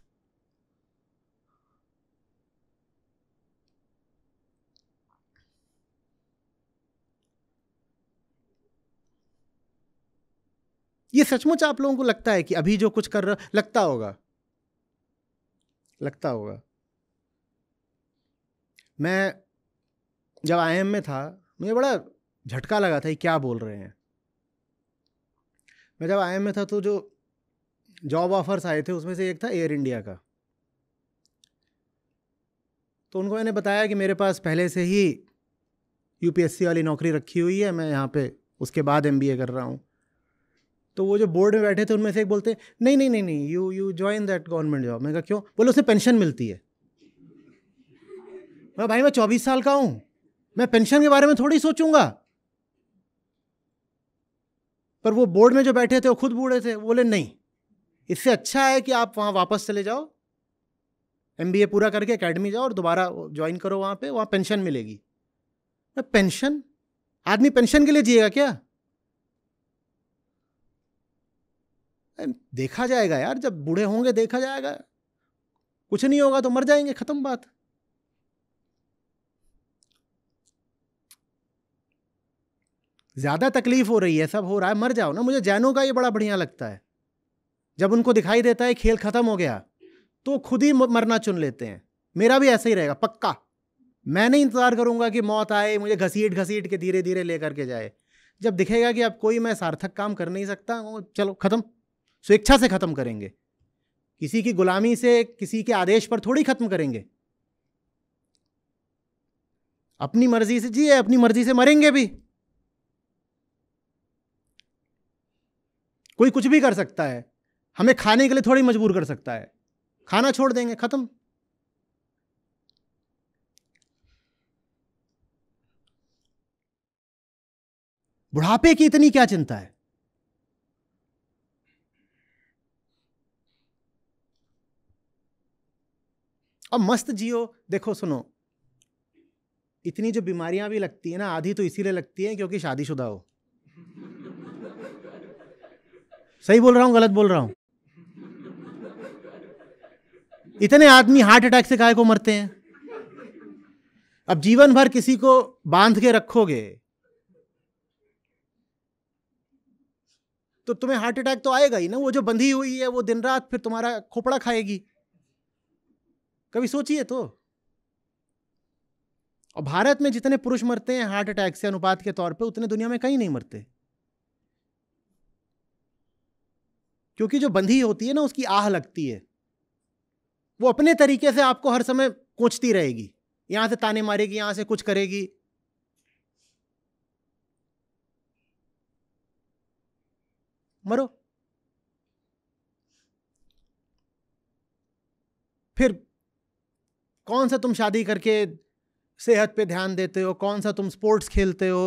B: ये सचमुच आप लोगों को लगता है कि अभी जो कुछ कर रहे हो, लगता होगा मैं जब IIM में था मुझे बड़ा झटका लगा था कि क्या बोल रहे हैं। मैं जब IIM में था तो जो जॉब ऑफर्स आए थे उसमें से एक था एयर इंडिया का। तो उनको मैंने बताया कि मेरे पास पहले से ही UPSC वाली नौकरी रखी हुई है, मैं यहाँ पे उसके बाद MBA कर रहा हूँ। तो वो जो बोर्ड में बैठे थे उनमें से एक बोलते नहीं you join that government job. मैं कहा क्यों? बोले उससे पेंशन मिलती है। मैं भाई मैं 24 साल का हूँ, मैं पेंशन के बारे में थोड़ी सोचूंगा। पर वो बोर्ड में जो बैठे थे वो खुद बूढ़े थे, बोले नहीं, इससे अच्छा है कि आप वहाँ वापस चले जाओ, MBA पूरा करके एकेडमी जाओ और दोबारा ज्वाइन करो, वहाँ पे वहाँ पेंशन मिलेगी। पेंशन? आदमी पेंशन के लिए जिएगा क्या? देखा जाएगा यार, जब बूढ़े होंगे देखा जाएगा, कुछ नहीं होगा तो मर जाएंगे, खत्म बात। ज्यादा तकलीफ हो रही है, सब हो रहा है, मर जाओ ना। मुझे जैनों का ये बड़ा बढ़िया लगता है, जब उनको दिखाई देता है खेल खत्म हो गया तो खुद ही मरना चुन लेते हैं। मेरा भी ऐसा ही रहेगा पक्का। मैं नहीं इंतजार करूंगा कि मौत आए मुझे घसीट घसीट के धीरे धीरे लेकर के जाए। जब दिखेगा कि अब कोई मैं सार्थक काम कर नहीं सकता, चलो खत्म, स्वेच्छा से खत्म करेंगे। किसी की गुलामी से, किसी के आदेश पर थोड़ी खत्म करेंगे। अपनी मर्जी से जिए, अपनी मर्जी से मरेंगे भी। कोई कुछ भी कर सकता है, हमें खाने के लिए थोड़ी मजबूर कर सकता है। खाना छोड़ देंगे, खत्म। बुढ़ापे की इतनी क्या चिंता है? अब मस्त जियो। देखो सुनो, इतनी जो बीमारियां भी लगती है ना, आधी तो इसीलिए लगती है क्योंकि शादीशुदा हो। सही बोल रहा हूं, गलत बोल रहा हूं? इतने आदमी हार्ट अटैक से काहे को मरते हैं? अब जीवन भर किसी को बांध के रखोगे तो तुम्हें हार्ट अटैक तो आएगा ही ना। वो जो बंधी हुई है वो दिन रात फिर तुम्हारा खोपड़ा खाएगी। कभी सोचिए तो। और भारत में जितने पुरुष मरते हैं हार्ट अटैक से अनुपात के तौर पे, उतने दुनिया में कहीं नहीं मरते। क्योंकि जो बंधी होती है ना, उसकी आह लगती है। वो अपने तरीके से आपको हर समय कोचती रहेगी, यहां से ताने मारेगी, यहां से कुछ करेगी। मरो। फिर कौन सा तुम शादी करके सेहत पे ध्यान देते हो? कौन सा तुम स्पोर्ट्स खेलते हो?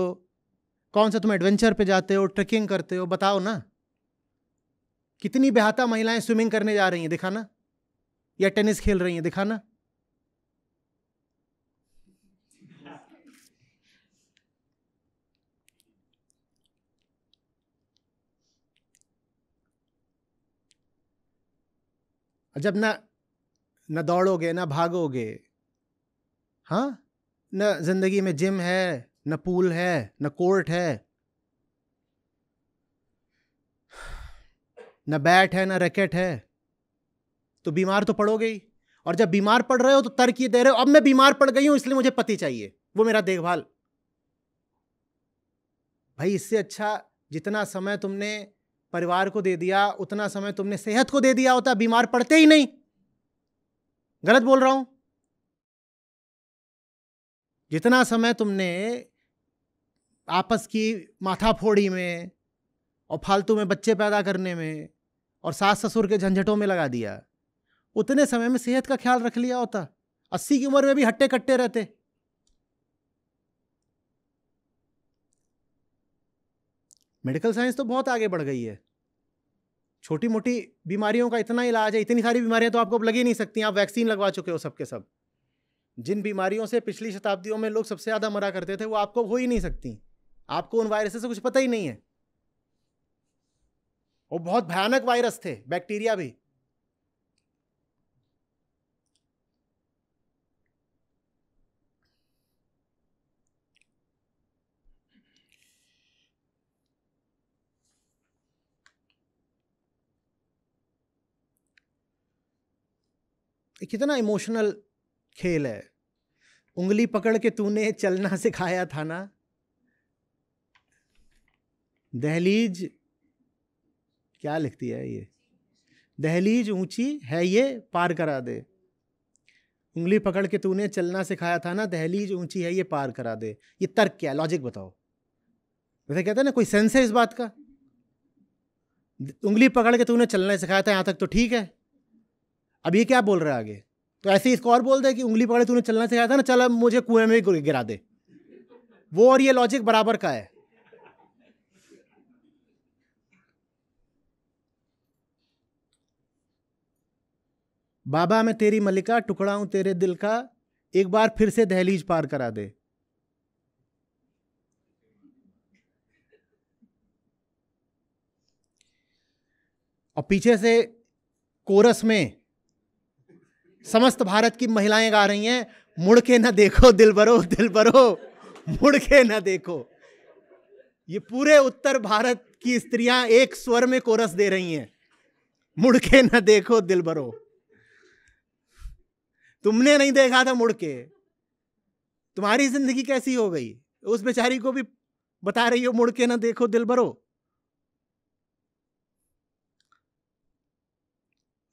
B: कौन सा तुम एडवेंचर पे जाते हो, ट्रेकिंग करते हो? बताओ ना। कितनी बेहाता महिलाएं स्विमिंग करने जा रही हैं, दिखाना। या टेनिस खेल रही हैं, दिखाना। जब न दौड़ोगे न भागोगे, हाँ, न जिंदगी में जिम है, न पूल है, न कोर्ट है, न बैट है, न रैकेट है, तो बीमार तो पड़ोगे ही। और जब बीमार पड़ रहे हो तो तर्क ये दे रहे हो, अब मैं बीमार पड़ गई हूं इसलिए मुझे पति चाहिए, वो मेरा देखभाल। भाई इससे अच्छा जितना समय तुमने परिवार को दे दिया उतना समय तुमने सेहत को दे दिया होता, बीमार पड़ते ही नहीं। गलत बोल रहा हूं? जितना समय तुमने आपस की माथाफोड़ी में और फालतू में बच्चे पैदा करने में और सास ससुर के झंझटों में लगा दिया, उतने समय में सेहत का ख्याल रख लिया होता, 80 की उम्र में भी हट्टे कट्टे रहते। मेडिकल साइंस तो बहुत आगे बढ़ गई है, छोटी मोटी बीमारियों का इतना इलाज है, इतनी सारी बीमारियां तो आपको अब लग ही नहीं सकती, आप वैक्सीन लगवा चुके हो सबके सब। जिन बीमारियों से पिछली शताब्दियों में लोग सबसे ज़्यादा मरा करते थे वो आपको हो ही नहीं सकती, आपको उन वायरस से कुछ पता ही नहीं है। वो बहुत भयानक वायरस थे, बैक्टीरिया भी। कितना इमोशनल खेल है। उंगली पकड़ के तूने चलना सिखाया था ना, दहलीज, क्या लिखती है ये, दहलीज ऊंची है ये पार करा दे। उंगली पकड़ के तूने चलना सिखाया था ना, दहलीज ऊंची है ये पार करा दे। ये तर्क क्या, लॉजिक बताओ। वैसे कहते हैं ना, कोई सेंस है इस बात का? उंगली पकड़ के तूने चलना सिखाया था, यहां तक तो ठीक है। अब ये क्या बोल रहा है आगे? तो ऐसे ही इसको और बोल दे कि उंगली पकड़े तूने चलना सिखाया था ना, चल अब मुझे कुएं में गिरा दे। वो और ये लॉजिक बराबर का है। बाबा मैं तेरी मलिका, टुकड़ा हूं तेरे दिल का, एक बार फिर से दहलीज पार करा दे। और पीछे से कोरस में समस्त भारत की महिलाएं गा रही हैं, मुड़ के ना देखो दिलबरो दिलबरो, मुड़ के ना देखो। ये पूरे उत्तर भारत की स्त्रियां एक स्वर में कोरस दे रही हैं, मुड़ के ना देखो दिलबरो। तुमने नहीं देखा था मुड़ के, तुम्हारी जिंदगी कैसी हो गई? उस बेचारी को भी बता रही हो मुड़ के ना देखो दिलबरो।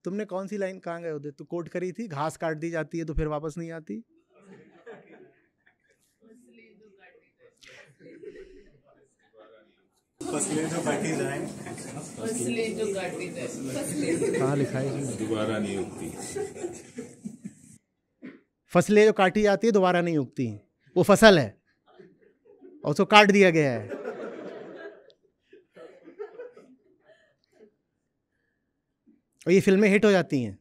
B: तुमने कौन सी लाइन कहाँ गए होते? तो कोट करी थी, घास काट दी जाती है तो फिर वापस नहीं आती। कहाँ लिखा है?
C: दोबारा नहीं उगती।
B: फसलें जो काटी जाती है दोबारा नहीं उगती, वो फसल है और उसको काट दिया गया है। और ये फिल्में हिट हो जाती हैं।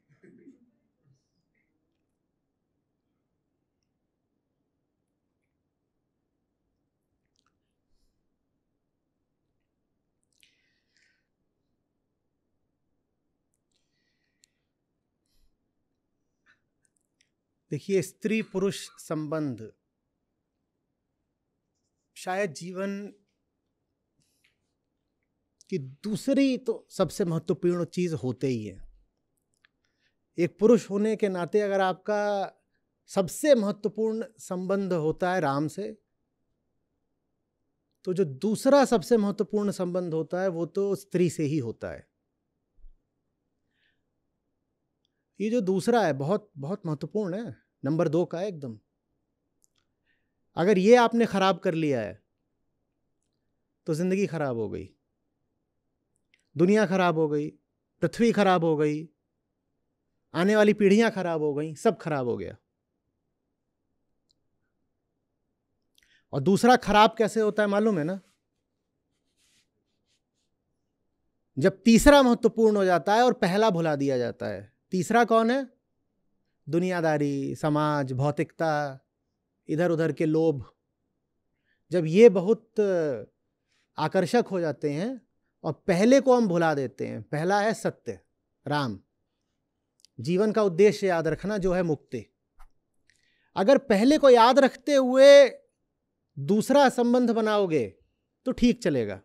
B: देखिए, स्त्री पुरुष संबंध शायद जीवन की दूसरी तो सबसे महत्वपूर्ण चीज होते ही है। एक पुरुष होने के नाते अगर आपका सबसे महत्वपूर्ण संबंध होता है राम से, तो जो दूसरा सबसे महत्वपूर्ण संबंध होता है वो तो स्त्री से ही होता है। ये जो दूसरा है बहुत बहुत महत्वपूर्ण है, नंबर 2 का है एकदम। अगर ये आपने खराब कर लिया है तो जिंदगी खराब हो गई, दुनिया खराब हो गई, पृथ्वी खराब हो गई, आने वाली पीढ़ियां खराब हो गई, सब खराब हो गया। और दूसरा खराब कैसे होता है मालूम है ना? जब तीसरा महत्वपूर्ण हो जाता है और पहला भुला दिया जाता है। तीसरा कौन है? दुनियादारी, समाज, भौतिकता, इधर उधर के लोभ। जब ये बहुत आकर्षक हो जाते हैं और पहले को हम भुला देते हैं। पहला है सत्य, राम। जीवन का उद्देश्य याद रखना जो है मुक्ति। अगर पहले को याद रखते हुए दूसरा संबंध बनाओगे तो ठीक चलेगा।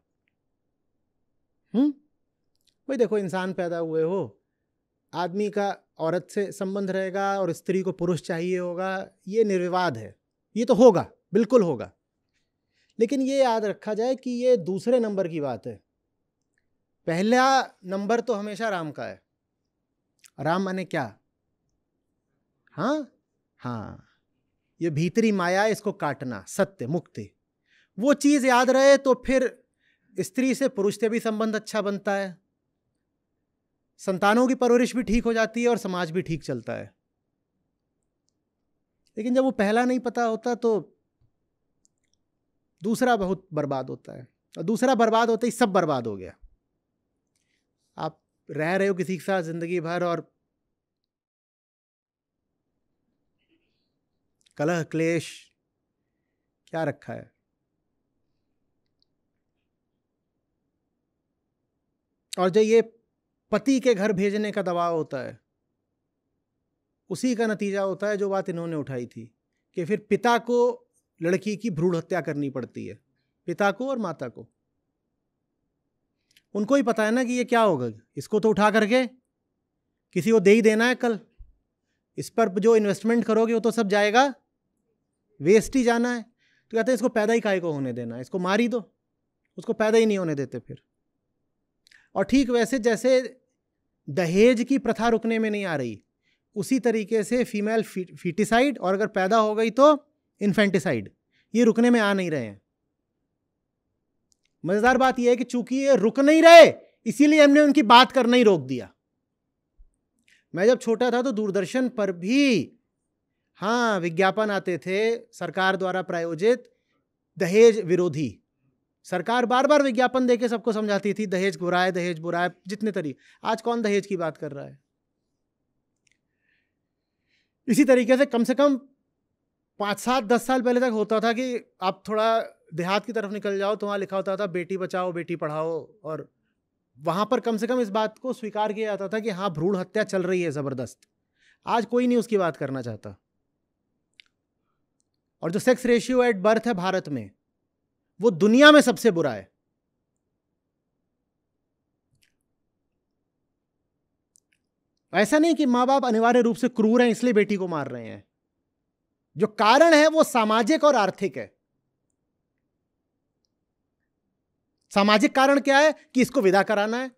B: भाई देखो, इंसान पैदा हुए हो, आदमी का औरत से संबंध रहेगा और स्त्री को पुरुष चाहिए होगा, ये निर्विवाद है, ये तो होगा, बिल्कुल होगा। लेकिन ये याद रखा जाए कि ये दूसरे नंबर की बात है। पहला नंबर तो हमेशा राम का है। राम माने क्या? हाँ, ये भीतरी माया, इसको काटना, सत्य, मुक्ति, वो चीज याद रहे तो फिर स्त्री से पुरुष से भी संबंध अच्छा बनता है, संतानों की परवरिश भी ठीक हो जाती है और समाज भी ठीक चलता है। लेकिन जब वो पहला नहीं पता होता तो दूसरा बहुत बर्बाद होता है, और दूसरा बर्बाद होते ही सब बर्बाद हो गया। आप रह रहे हो किसी के साथ जिंदगी भर और कलह क्लेश क्या रखा है। और जो ये पति के घर भेजने का दबाव होता है, उसी का नतीजा होता है जो बात इन्होंने उठाई थी कि फिर पिता को लड़की की भ्रूण हत्या करनी पड़ती है, पिता को और माता को। उनको ही पता है ना कि ये क्या होगा, इसको तो उठा करके किसी को दे ही देना है कल, इस पर जो इन्वेस्टमेंट करोगे वो तो सब जाएगा, वेस्ट ही जाना है। तो कहते हैं इसको पैदा ही काहे को होने देना, इसको मार ही दो, उसको पैदा ही नहीं होने देते फिर। और ठीक वैसे जैसे दहेज की प्रथा रुकने में नहीं आ रही, उसी तरीके से फीमेल फीटिसाइड और अगर पैदा हो गई तो इन्फेंटिसाइड, ये रुकने में आ नहीं रहे हैं। मजेदार बात यह है कि चूंकि ये रुक नहीं रहे, इसीलिए हमने उनकी बात करना ही रोक दिया। मैं जब छोटा था तो दूरदर्शन पर भी विज्ञापन आते थे सरकार द्वारा प्रायोजित दहेज विरोधी। सरकार बार बार विज्ञापन देके सबको समझाती थी दहेज बुरा है, दहेज बुरा है, जितने तरीके। आज कौन दहेज की बात कर रहा है? इसी तरीके से कम 5, 7, 10 साल पहले तक होता था कि आप थोड़ा देहात की तरफ निकल जाओ तो वहाँ लिखा होता था बेटी बचाओ बेटी पढ़ाओ, और वहाँ पर कम से कम इस बात को स्वीकार किया जाता था कि हाँ भ्रूण हत्या चल रही है ज़बरदस्त। आज कोई नहीं उसकी बात करना चाहता। और जो सेक्स रेशियो एट बर्थ है भारत में, वो दुनिया में सबसे बुरा है। ऐसा नहीं कि माँ बाप अनिवार्य रूप से क्रूर हैं इसलिए बेटी को मार रहे हैं। जो कारण है वो सामाजिक और आर्थिक है। सामाजिक कारण क्या है कि इसको विदा कराना है,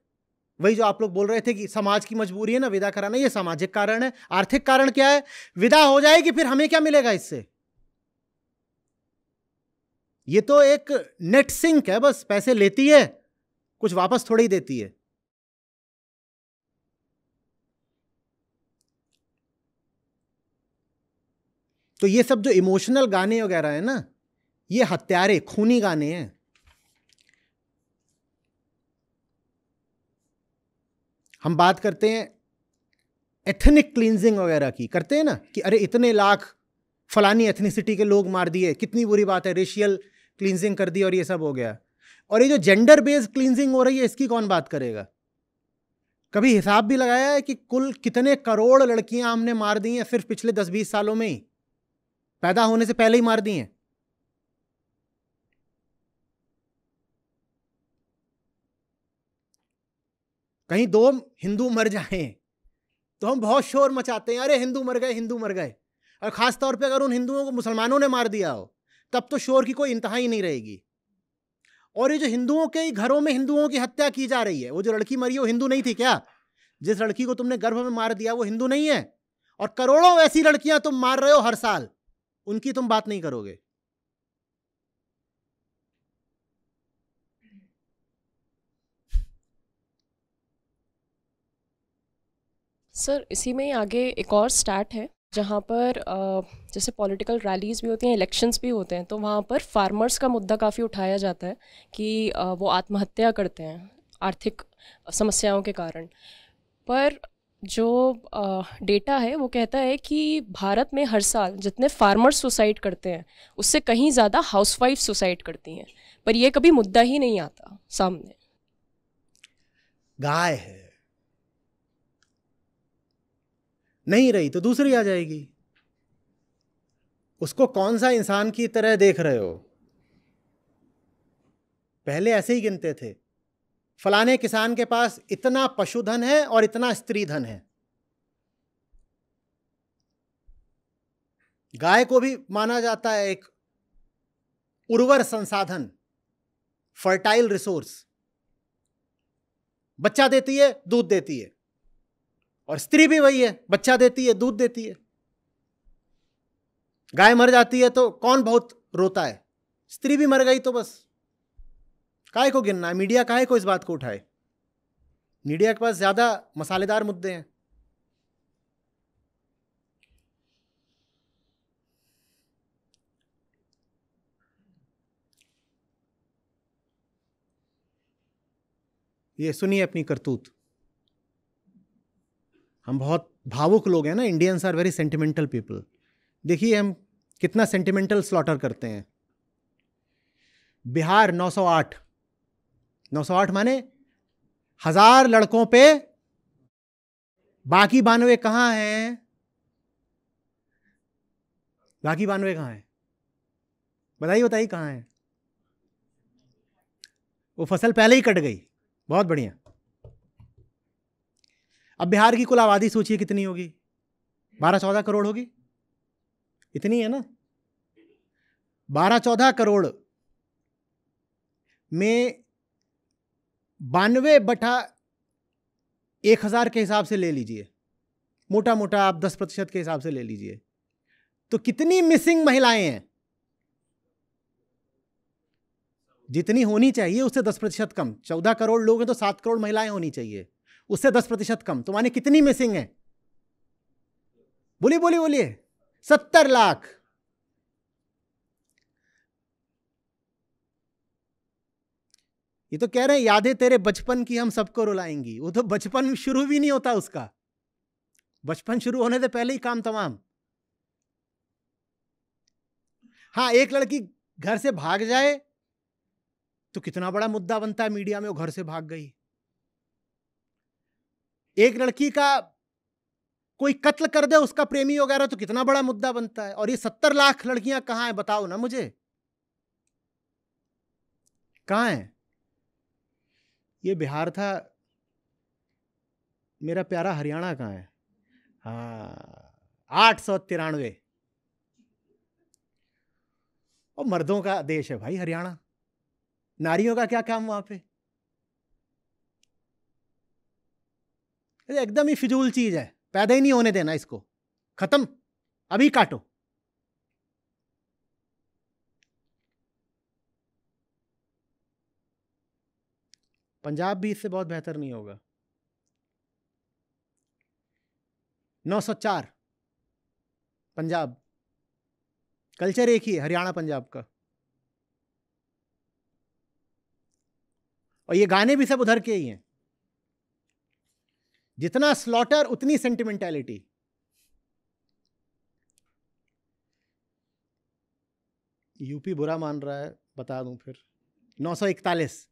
B: वही जो आप लोग बोल रहे थे कि समाज की मजबूरी है ना विदा कराना, ये सामाजिक कारण है। आर्थिक कारण क्या है? विदा हो जाएगी फिर हमें क्या मिलेगा इससे? ये तो एक नेट सिंक है, बस पैसे लेती है, कुछ वापस थोड़ी ही देती है। तो ये सब जो इमोशनल गाने वगैरह है ना, ये हत्यारे खूनी गाने हैं। हम बात करते हैं एथनिक क्लींजिंग वगैरह की, करते हैं ना कि अरे इतने लाख फलानी एथनिसिटी के लोग मार दिए, कितनी बुरी बात है, रेशियल क्लींजिंग कर दी और ये सब हो गया। और ये जो जेंडर बेस्ड क्लींजिंग हो रही है इसकी कौन बात करेगा? कभी हिसाब भी लगाया है कि कुल कितने करोड़ लड़कियां हमने मार दी हैं सिर्फ पिछले 10-20 सालों में ही, पैदा होने से पहले ही मार दी हैं। कहीं 2 हिंदू मर जाएं तो हम बहुत शोर मचाते हैं, अरे हिंदू मर गए, हिंदू मर गए। और खास तौर पे अगर उन हिंदुओं को मुसलमानों ने मार दिया हो तब तो शोर की कोई इंतहा ही नहीं रहेगी। और ये जो हिंदुओं के घरों में हिंदुओं की हत्या की जा रही है, वो जो लड़की मरी है वो हिंदू नहीं थी क्या? जिस लड़की को तुमने गर्भ में मार दिया वो हिंदू नहीं है? और करोड़ों ऐसी लड़कियां तुम मार रहे हो हर साल, उनकी तुम बात नहीं करोगे।
G: सर इसी में ही आगे एक और स्टैट है जहाँ पर जैसे पॉलिटिकल रैलीज भी होती हैं, इलेक्शंस भी होते हैं, तो वहाँ पर फार्मर्स का मुद्दा काफ़ी उठाया जाता है कि वो आत्महत्या करते हैं आर्थिक समस्याओं के कारण। पर जो डेटा है वो कहता है कि भारत में हर साल जितने फार्मर्स सुसाइड करते हैं उससे कहीं ज़्यादा हाउसवाइफ सुसाइड करती हैं, पर ये कभी मुद्दा ही नहीं आता सामने।
B: गाय है, नहीं रही तो दूसरी आ जाएगी। उसको कौन सा इंसान की तरह देख रहे हो? पहले ऐसे ही गिनते थे, फलाने किसान के पास इतना पशुधन है और इतना स्त्री धन है। गाय को भी माना जाता है एक उर्वर संसाधन, फर्टाइल रिसोर्स। बच्चा देती है, दूध देती है, और स्त्री भी वही है, बच्चा देती है, दूध देती है। गाय मर जाती है तो कौन बहुत रोता है? स्त्री भी मर गई तो बस काहे को गिनना है? मीडिया काहे को इस बात को उठाए? मीडिया के पास ज्यादा मसालेदार मुद्दे हैं। ये सुनिए अपनी करतूत। हम बहुत भावुक लोग हैं ना, Indians are very sentimental people. देखिए हम कितना सेंटिमेंटल स्लॉटर करते हैं। बिहार 908, 908 माने 1000 लड़कों पे बाकी 92 कहां हैं? बाकी 92 कहां हैं? बताइए बताइए कहां हैं? वो फसल पहले ही कट गई। बहुत बढ़िया। अब बिहार की कुल आबादी सोचिए कितनी होगी? 12-14 करोड़ होगी, इतनी है ना। 12-14 करोड़ में 92/1000 के हिसाब से ले लीजिए, मोटा मोटा आप 10% के हिसाब से ले लीजिए, तो कितनी मिसिंग महिलाएं हैं? जितनी होनी चाहिए उससे 10% कम। 14 करोड़ लोग हैं तो 7 करोड़ महिलाएं होनी चाहिए, उससे 10% कम। तो माने कितनी मिसिंग है? बोलिए बोलिए बोलिए। 70 लाख। ये तो कह रहे हैं यादें तेरे बचपन की हम सबको रुलाएंगी। वो तो बचपन शुरू भी नहीं होता उसका, बचपन शुरू होने से पहले ही काम तमाम। हाँ, एक लड़की घर से भाग जाए तो कितना बड़ा मुद्दा बनता है मीडिया में, वो घर से भाग गई। एक लड़की का कोई कत्ल कर दे उसका प्रेमी वगैरह तो कितना बड़ा मुद्दा बनता है। और ये 70 लाख लड़कियां कहां हैं? बताओ ना मुझे, कहां हैं? ये बिहार था, मेरा प्यारा हरियाणा कहां है? हाँ, 893। और मर्दों का देश है भाई हरियाणा, नारियों का क्या काम वहां पे? एकदम ही फिजूल चीज है, पैदा ही नहीं होने देना इसको, खत्म, अभी काटो। पंजाब भी इससे बहुत बेहतर नहीं होगा। 904 पंजाब, कल्चर एक ही है हरियाणा पंजाब का। और ये गाने भी सब उधर के ही हैं। जितना स्लॉटर उतनी सेंटिमेंटैलिटी। यूपी बुरा मान रहा है, बता दूं फिर। 941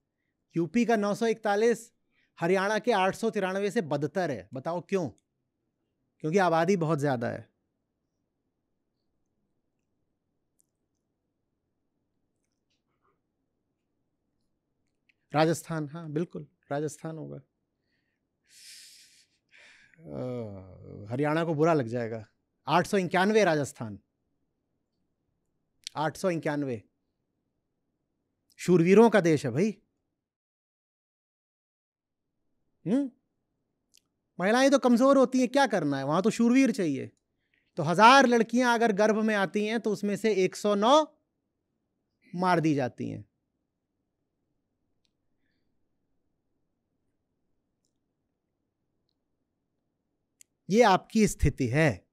B: यूपी का 941 हरियाणा के 893 से बदतर है। बताओ क्यों? क्योंकि आबादी बहुत ज्यादा है। राजस्थान, हाँ बिल्कुल राजस्थान होगा। हरियाणा को बुरा लग जाएगा। 891 राजस्थान, 891। शूरवीरों का देश है भाई। महिलाएं तो कमजोर होती हैं, क्या करना है वहां, तो शूरवीर चाहिए। तो 1000 लड़कियां अगर गर्भ में आती हैं तो उसमें से 109 मार दी जाती हैं। ये आपकी स्थिति है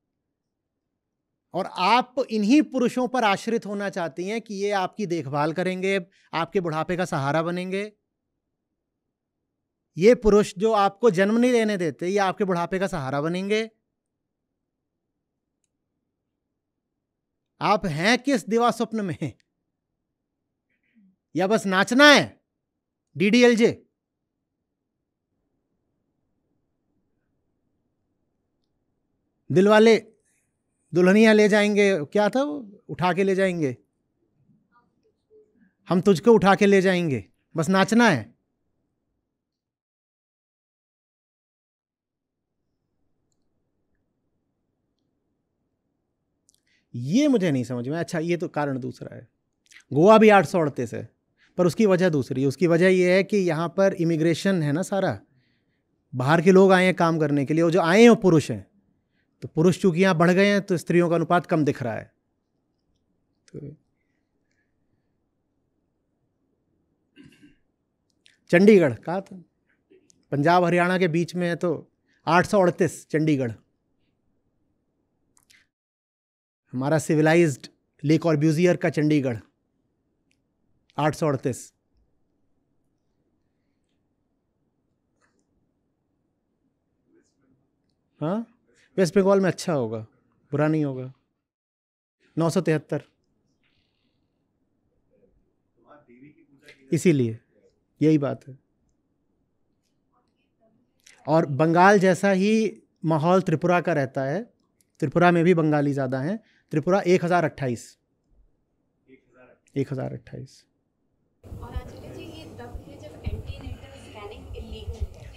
B: और आप इन्हीं पुरुषों पर आश्रित होना चाहती हैं कि ये आपकी देखभाल करेंगे, आपके बुढ़ापे का सहारा बनेंगे। ये पुरुष जो आपको जन्म नहीं लेने देते, ये आपके बुढ़ापे का सहारा बनेंगे। आप हैं किस दिवा स्वप्न में? या बस नाचना है DDLJ? दिल वाले दुल्हनिया ले जाएंगे, क्या था वो, उठा के ले जाएंगे, हम तुझको उठा के ले जाएंगे, बस नाचना है। ये मुझे नहीं समझ में। अच्छा, ये तो कारण दूसरा है। गोवा भी 838 है, पर उसकी वजह दूसरी है। उसकी वजह ये है कि यहाँ पर इमिग्रेशन है ना, सारा बाहर के लोग आए हैं काम करने के लिए, वो जो आए हैं वो पुरुष हैं, तो पुरुष चूंकि यहाँ बढ़ गए हैं तो स्त्रियों का अनुपात कम दिख रहा है। तो चंडीगढ़ कहा था, पंजाब हरियाणा के बीच में है, तो 838 चंडीगढ़। हमारा सिविलाइज्ड ले कॉर्ब्यूजियर का चंडीगढ़ 838। हाँ, वेस्ट बंगाल में अच्छा होगा, बुरा नहीं होगा। 973, इसीलिए यही बात है। और बंगाल जैसा ही माहौल त्रिपुरा का रहता है, त्रिपुरा में भी बंगाली ज़्यादा हैं। त्रिपुरा 1028।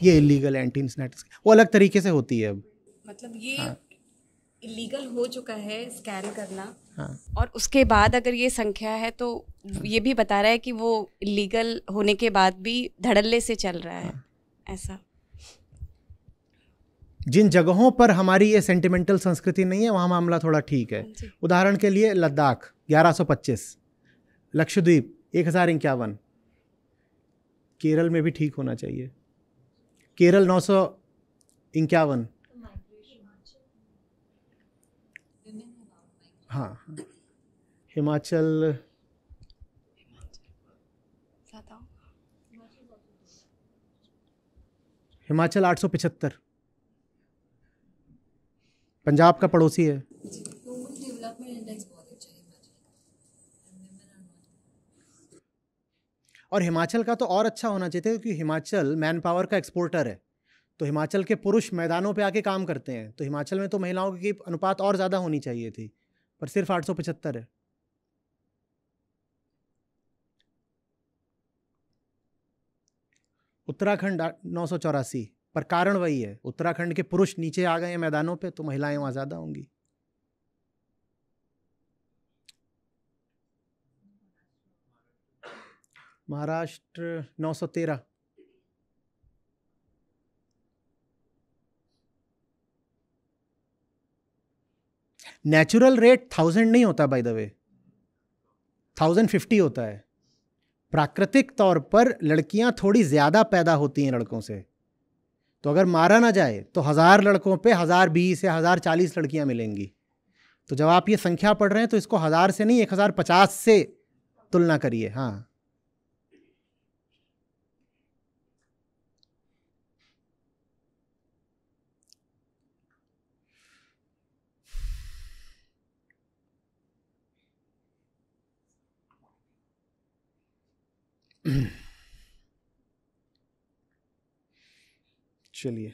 B: ये इलीगल एंटीनेटल, वो अलग तरीके से होती है अब,
M: मतलब ये इलीगल हो चुका है स्कैन करना।
B: हाँ।
M: और उसके बाद अगर ये संख्या है तो ये भी बता रहा है कि वो इलीगल होने के बाद भी धड़ल्ले से चल रहा है। ऐसा
B: जिन जगहों पर हमारी ये सेंटिमेंटल संस्कृति नहीं है वहाँ मामला थोड़ा ठीक है। उदाहरण के लिए लद्दाख 1125, लक्षद्वीप 1051, केरल में भी ठीक होना चाहिए। केरल 951। हाँ, हिमाचल हिमाचल 875, पंजाब का पड़ोसी है। और हिमाचल का तो और अच्छा होना चाहिए क्योंकि हिमाचल मैन पावर का एक्सपोर्टर है, तो हिमाचल के पुरुष मैदानों पे आके काम करते हैं, तो हिमाचल में तो महिलाओं की अनुपात और ज़्यादा होनी चाहिए थी, पर सिर्फ 875 है। उत्तराखंड 984, पर कारण वही है, उत्तराखंड के पुरुष नीचे आ गए हैं मैदानों पे, तो महिलाएं वहाँ ज़्यादा होंगी। महाराष्ट्र 913। नेचुरल रेट 1000 नहीं होता बाय द वे, 1050 होता है। प्राकृतिक तौर पर लड़कियां थोड़ी ज़्यादा पैदा होती हैं लड़कों से, तो अगर मारा ना जाए तो 1000 लड़कों पे 1020 या 1040 लड़कियां मिलेंगी। तो जब आप ये संख्या पढ़ रहे हैं तो इसको 1000 से नहीं 1050 से तुलना करिए। हाँ, चलिए।